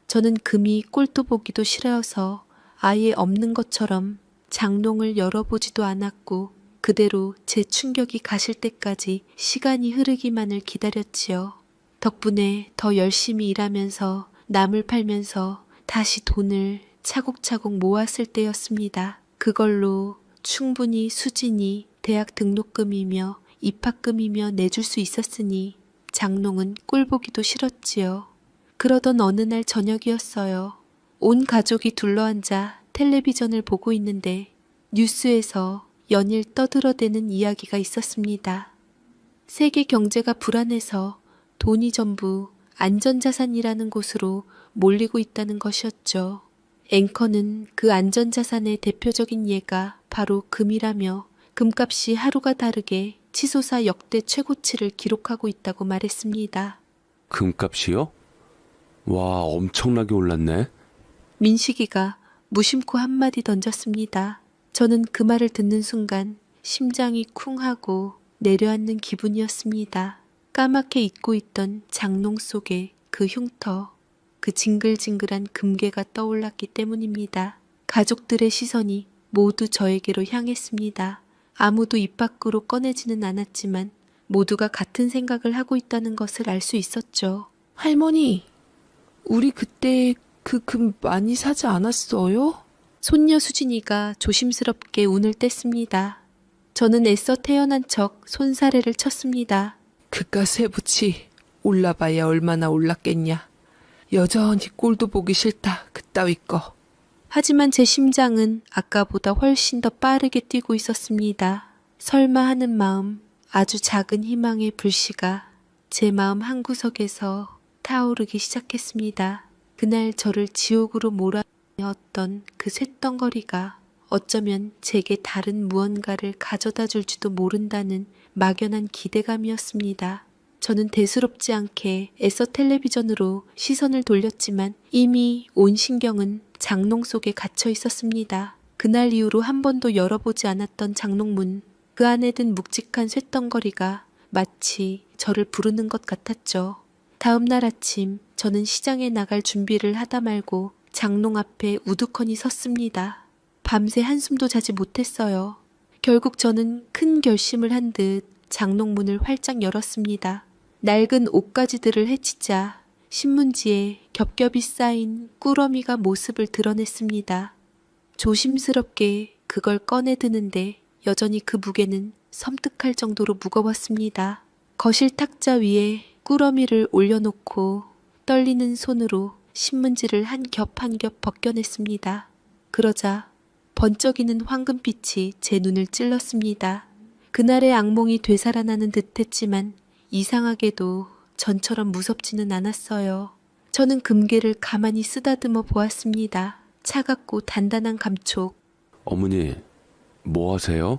[SPEAKER 1] 저는 금이 꼴도 보기도 싫어서 아예 없는 것처럼 장롱을 열어보지도 않았고 그대로 제 충격이 가실 때까지 시간이 흐르기만을 기다렸지요. 덕분에 더 열심히 일하면서 남을 팔면서 다시 돈을 차곡차곡 모았을 때였습니다. 그걸로 충분히 수진이 대학 등록금이며 입학금이며 내줄 수 있었으니 장롱은 꼴보기도 싫었지요. 그러던 어느 날 저녁이었어요. 온 가족이 둘러앉아 텔레비전을 보고 있는데 뉴스에서 연일 떠들어대는 이야기가 있었습니다. 세계 경제가 불안해서 돈이 전부 안전자산이라는 곳으로 몰리고 있다는 것이었죠. 앵커는 그 안전자산의 대표적인 예가 바로 금이라며 금값이 하루가 다르게 치솟아 역대 최고치를 기록하고 있다고 말했습니다.
[SPEAKER 2] 금값이요? 와, 엄청나게 올랐네.
[SPEAKER 1] 민식이가 무심코 한마디 던졌습니다. 저는 그 말을 듣는 순간 심장이 쿵 하고 내려앉는 기분이었습니다. 까맣게 잊고 있던 장롱 속에 그 흉터, 그 징글징글한 금괴가 떠올랐기 때문입니다. 가족들의 시선이 모두 저에게로 향했습니다. 아무도 입 밖으로 꺼내지는 않았지만 모두가 같은 생각을 하고 있다는 것을 알 수 있었죠.
[SPEAKER 3] 할머니, 우리 그때 그 금 많이 사지 않았어요?
[SPEAKER 1] 손녀 수진이가 조심스럽게 운을 뗐습니다. 저는 애써 태어난 척 손사래를 쳤습니다.
[SPEAKER 3] 그깟 쇠붙이 올라봐야 얼마나 올랐겠냐. 여전히 꼴도 보기 싫다, 그따위 거.
[SPEAKER 1] 하지만 제 심장은 아까보다 훨씬 더 빠르게 뛰고 있었습니다. 설마 하는 마음, 아주 작은 희망의 불씨가 제 마음 한구석에서 타오르기 시작했습니다. 그날 저를 지옥으로 몰아넣었던 그 쇳덩거리가 어쩌면 제게 다른 무언가를 가져다 줄지도 모른다는 막연한 기대감이었습니다. 저는 대수롭지 않게 애써 텔레비전으로 시선을 돌렸지만 이미 온 신경은 장롱 속에 갇혀 있었습니다. 그날 이후로 한 번도 열어보지 않았던 장롱문, 그 안에 든 묵직한 쇳덩거리가 마치 저를 부르는 것 같았죠. 다음 날 아침 저는 시장에 나갈 준비를 하다 말고 장롱 앞에 우두커니 섰습니다. 밤새 한숨도 자지 못했어요. 결국 저는 큰 결심을 한 듯 장롱문을 활짝 열었습니다. 낡은 옷가지들을 헤치자 신문지에 겹겹이 쌓인 꾸러미가 모습을 드러냈습니다. 조심스럽게 그걸 꺼내드는데 여전히 그 무게는 섬뜩할 정도로 무거웠습니다. 거실 탁자 위에 꾸러미를 올려놓고 떨리는 손으로 신문지를 한 겹 한 겹 벗겨냈습니다. 그러자 번쩍이는 황금빛이 제 눈을 찔렀습니다. 그날의 악몽이 되살아나는 듯했지만 이상하게도 전처럼 무섭지는 않았어요. 저는 금괴를 가만히 쓰다듬어 보았습니다. 차갑고 단단한 감촉.
[SPEAKER 2] 어머니, 뭐 하세요?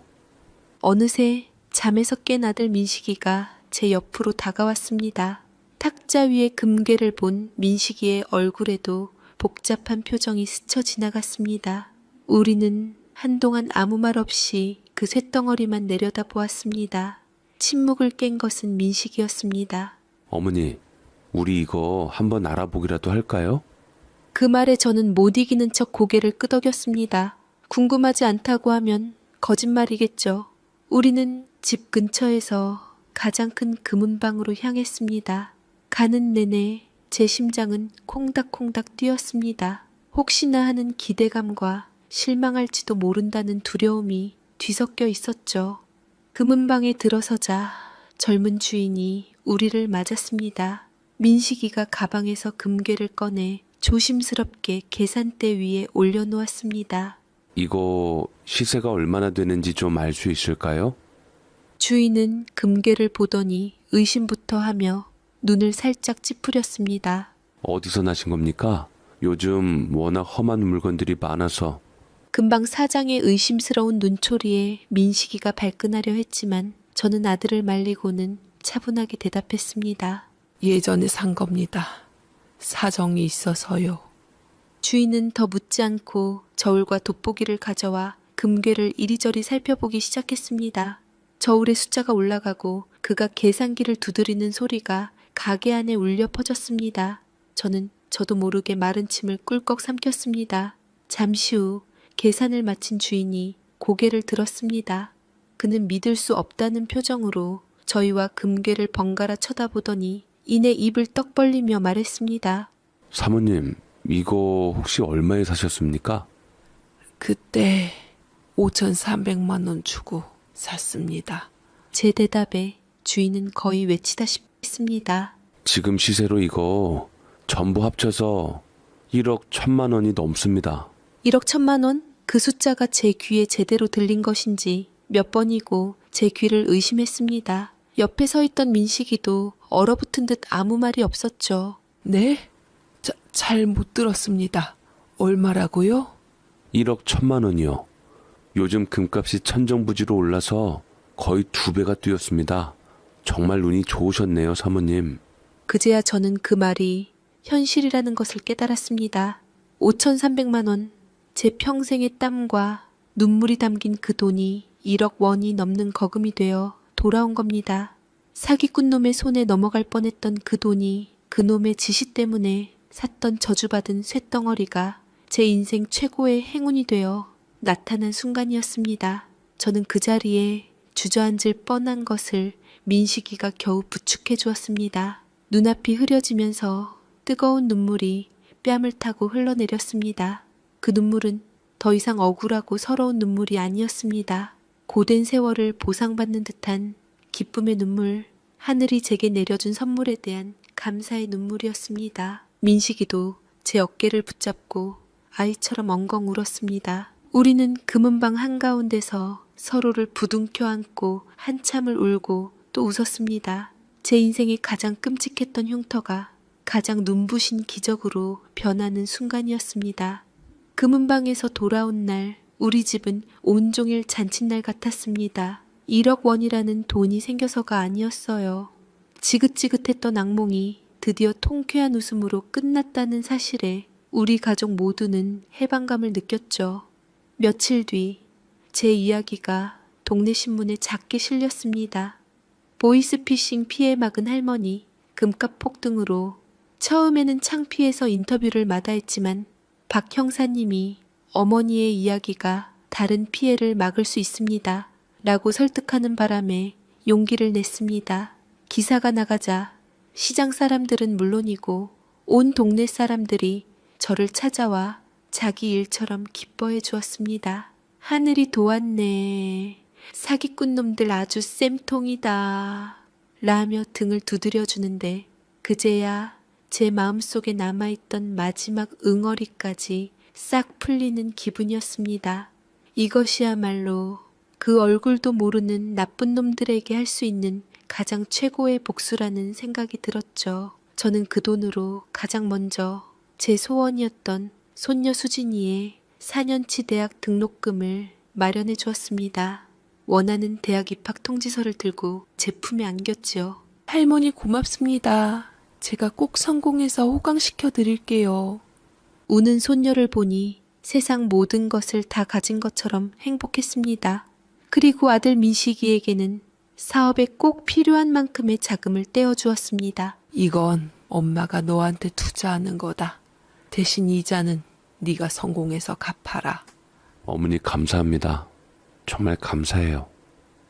[SPEAKER 1] 어느새 잠에서 깬 아들 민식이가 제 옆으로 다가왔습니다. 탁자 위에 금괴를 본 민식이의 얼굴에도 복잡한 표정이 스쳐 지나갔습니다. 우리는 한동안 아무 말 없이 그 쇳덩어리만 내려다보았습니다. 침묵을 깬 것은 민식이었습니다.
[SPEAKER 2] 어머니, 우리 이거 한번 알아보기라도 할까요?
[SPEAKER 1] 그 말에 저는 못 이기는 척 고개를 끄덕였습니다. 궁금하지 않다고 하면 거짓말이겠죠. 우리는 집 근처에서 가장 큰 금은방으로 향했습니다. 가는 내내 제 심장은 콩닥콩닥 뛰었습니다. 혹시나 하는 기대감과 실망할지도 모른다는 두려움이 뒤섞여 있었죠. 금은방에 들어서자 젊은 주인이 우리를 맞았습니다. 민식이가 가방에서 금괴를 꺼내 조심스럽게 계산대 위에 올려놓았습니다.
[SPEAKER 2] 이거 시세가 얼마나 되는지 좀 알 수 있을까요?
[SPEAKER 1] 주인은 금괴를 보더니 의심부터 하며 눈을 살짝 찌푸렸습니다.
[SPEAKER 2] 어디서 나신 겁니까? 요즘 워낙 험한 물건들이 많아서.
[SPEAKER 1] 금방 사장의 의심스러운 눈초리에 민식이가 발끈하려 했지만 저는 아들을 말리고는 차분하게 대답했습니다.
[SPEAKER 3] 예전에 산 겁니다. 사정이 있어서요.
[SPEAKER 1] 주인은 더 묻지 않고 저울과 돋보기를 가져와 금괴를 이리저리 살펴보기 시작했습니다. 저울의 숫자가 올라가고 그가 계산기를 두드리는 소리가 가게 안에 울려 퍼졌습니다. 저는 저도 모르게 마른 침을 꿀꺽 삼켰습니다. 잠시 후 계산을 마친 주인이 고개를 들었습니다. 그는 믿을 수 없다는 표정으로 저희와 금괴를 번갈아 쳐다보더니 이내 입을 떡 벌리며 말했습니다.
[SPEAKER 2] 사모님, 이거 혹시 얼마에 사셨습니까?
[SPEAKER 3] 그때 5,300만 원 주고 샀습니다.
[SPEAKER 1] 제 대답에 주인은 거의 외치다시피 했습니다.
[SPEAKER 2] 지금 시세로 이거 전부 합쳐서 1억 1천만 원이 넘습니다.
[SPEAKER 1] 1억 1천만 원? 그 숫자가 제 귀에 제대로 들린 것인지 몇 번이고 제 귀를 의심했습니다. 옆에 서 있던 민식이도 얼어붙은 듯 아무 말이 없었죠.
[SPEAKER 3] 네? 잘 못 들었습니다. 얼마라고요?
[SPEAKER 2] 1억 1천만 원이요. 요즘 금값이 천정부지로 올라서 거의 2배가 뛰었습니다. 정말 운이 좋으셨네요, 사모님.
[SPEAKER 1] 그제야 저는 그 말이 현실이라는 것을 깨달았습니다. 5,300만 원, 제 평생의 땀과 눈물이 담긴 그 돈이 1억 원이 넘는 거금이 되어 돌아온 겁니다. 사기꾼 놈의 손에 넘어갈 뻔했던 그 돈이 그놈의 지시 때문에 샀던 저주받은 쇳덩어리가 제 인생 최고의 행운이 되어 나타난 순간이었습니다. 저는 그 자리에 주저앉을 뻔한 것을 민식이가 겨우 부축해 주었습니다. 눈앞이 흐려지면서 뜨거운 눈물이 뺨을 타고 흘러내렸습니다. 그 눈물은 더 이상 억울하고 서러운 눈물이 아니었습니다. 고된 세월을 보상받는 듯한 기쁨의 눈물, 하늘이 제게 내려준 선물에 대한 감사의 눈물이었습니다. 민식이도 제 어깨를 붙잡고 아이처럼 엉엉 울었습니다. 우리는 금은방 한가운데서 서로를 부둥켜 안고 한참을 울고 또 웃었습니다. 제 인생의 가장 끔찍했던 흉터가 가장 눈부신 기적으로 변하는 순간이었습니다. 금은방에서 돌아온 날 우리 집은 온종일 잔칫날 같았습니다. 1억 원이라는 돈이 생겨서가 아니었어요. 지긋지긋했던 악몽이 드디어 통쾌한 웃음으로 끝났다는 사실에 우리 가족 모두는 해방감을 느꼈죠. 며칠 뒤 제 이야기가 동네 신문에 작게 실렸습니다. 보이스피싱 피해 막은 할머니, 금값 폭등으로 처음에는 창피해서 인터뷰를 마다했지만 박 형사님이 어머니의 이야기가 다른 피해를 막을 수 있습니다. 라고 설득하는 바람에 용기를 냈습니다. 기사가 나가자 시장 사람들은 물론이고 온 동네 사람들이 저를 찾아와 자기 일처럼 기뻐해 주었습니다. 하늘이 도왔네. 사기꾼 놈들 아주 쌤통이다. 라며 등을 두드려 주는데 그제야 제 마음속에 남아있던 마지막 응어리까지 싹 풀리는 기분이었습니다. 이것이야말로 그 얼굴도 모르는 나쁜 놈들에게 할 수 있는 가장 최고의 복수라는 생각이 들었죠. 저는 그 돈으로 가장 먼저 제 소원이었던 손녀 수진이의 4년치 대학 등록금을 마련해 주었습니다. 원하는 대학 입학 통지서를 들고 제 품에 안겼지요.
[SPEAKER 3] 할머니 고맙습니다. 제가 꼭 성공해서 호강시켜 드릴게요.
[SPEAKER 1] 우는 손녀를 보니 세상 모든 것을 다 가진 것처럼 행복했습니다. 그리고 아들 민식이에게는 사업에 꼭 필요한 만큼의 자금을 떼어주었습니다.
[SPEAKER 3] 이건 엄마가 너한테 투자하는 거다. 대신 이자는 네가 성공해서 갚아라.
[SPEAKER 2] 어머니 감사합니다. 정말 감사해요.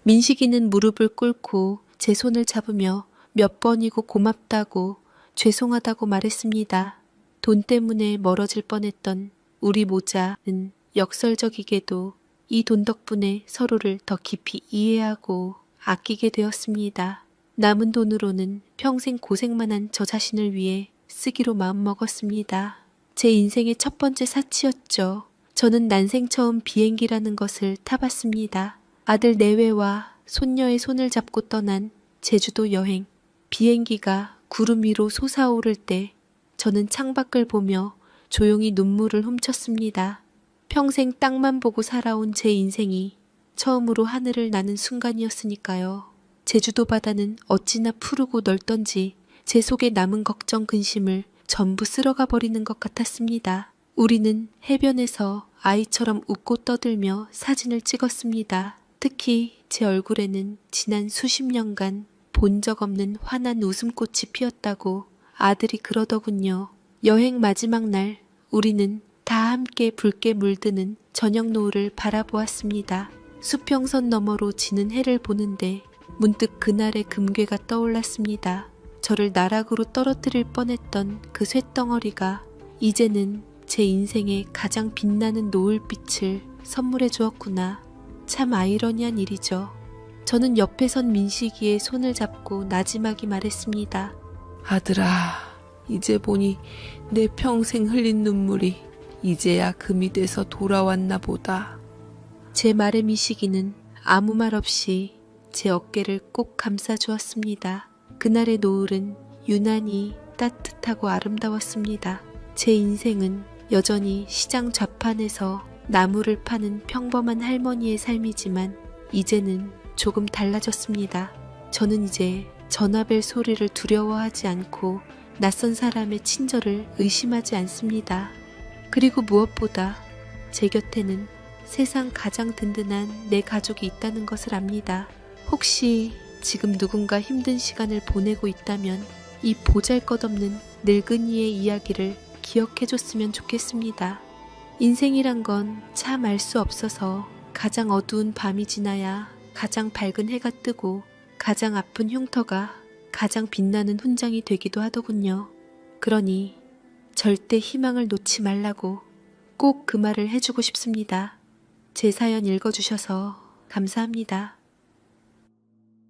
[SPEAKER 1] 민식이는 무릎을 꿇고 제 손을 잡으며 몇 번이고 고맙다고 죄송하다고 말했습니다. 돈 때문에 멀어질 뻔했던 우리 모자는 역설적이게도 이 돈 덕분에 서로를 더 깊이 이해하고 아끼게 되었습니다. 남은 돈으로는 평생 고생만 한 저 자신을 위해 쓰기로 마음먹었습니다. 제 인생의 첫 번째 사치였죠. 저는 난생 처음 비행기라는 것을 타봤습니다. 아들 내외와 손녀의 손을 잡고 떠난 제주도 여행. 비행기가 구름 위로 솟아오를 때 저는 창밖을 보며 조용히 눈물을 훔쳤습니다. 평생 땅만 보고 살아온 제 인생이 처음으로 하늘을 나는 순간이었으니까요. 제주도 바다는 어찌나 푸르고 넓던지 제 속에 남은 걱정 근심을 전부 쓸어가 버리는 것 같았습니다. 우리는 해변에서 아이처럼 웃고 떠들며 사진을 찍었습니다. 특히 제 얼굴에는 지난 수십 년간 본 적 없는 환한 웃음꽃이 피었다고 아들이 그러더군요. 여행 마지막 날 우리는 다 함께 붉게 물드는 저녁 노을을 바라보았습니다. 수평선 너머로 지는 해를 보는데 문득 그날의 금괴가 떠올랐습니다. 저를 나락으로 떨어뜨릴 뻔했던 그 쇳덩어리가 이제는 제 인생의 가장 빛나는 노을빛을 선물해 주었구나. 참 아이러니한 일이죠. 저는 옆에 선 민식이의 손을 잡고 나지막이 말했습니다.
[SPEAKER 3] 아들아, 이제 보니 내 평생 흘린 눈물이 이제야 금이 돼서 돌아왔나 보다.
[SPEAKER 1] 제 말에 민식이는 아무 말 없이 제 어깨를 꼭 감싸주었습니다. 그날의 노을은 유난히 따뜻하고 아름다웠습니다. 제 인생은 여전히 시장 좌판에서 나무를 파는 평범한 할머니의 삶이지만 이제는 조금 달라졌습니다. 저는 이제 전화벨 소리를 두려워하지 않고 낯선 사람의 친절을 의심하지 않습니다. 그리고 무엇보다 제 곁에는 세상 가장 든든한 내 가족이 있다는 것을 압니다. 혹시 지금 누군가 힘든 시간을 보내고 있다면 이 보잘것없는 늙은이의 이야기를 기억해줬으면 좋겠습니다. 인생이란 건 참 알 수 없어서 가장 어두운 밤이 지나야 가장 밝은 해가 뜨고 가장 아픈 흉터가 가장 빛나는 훈장이 되기도 하더군요. 그러니 절대 희망을 놓지 말라고 꼭 그 말을 해주고 싶습니다. 제 사연 읽어주셔서 감사합니다.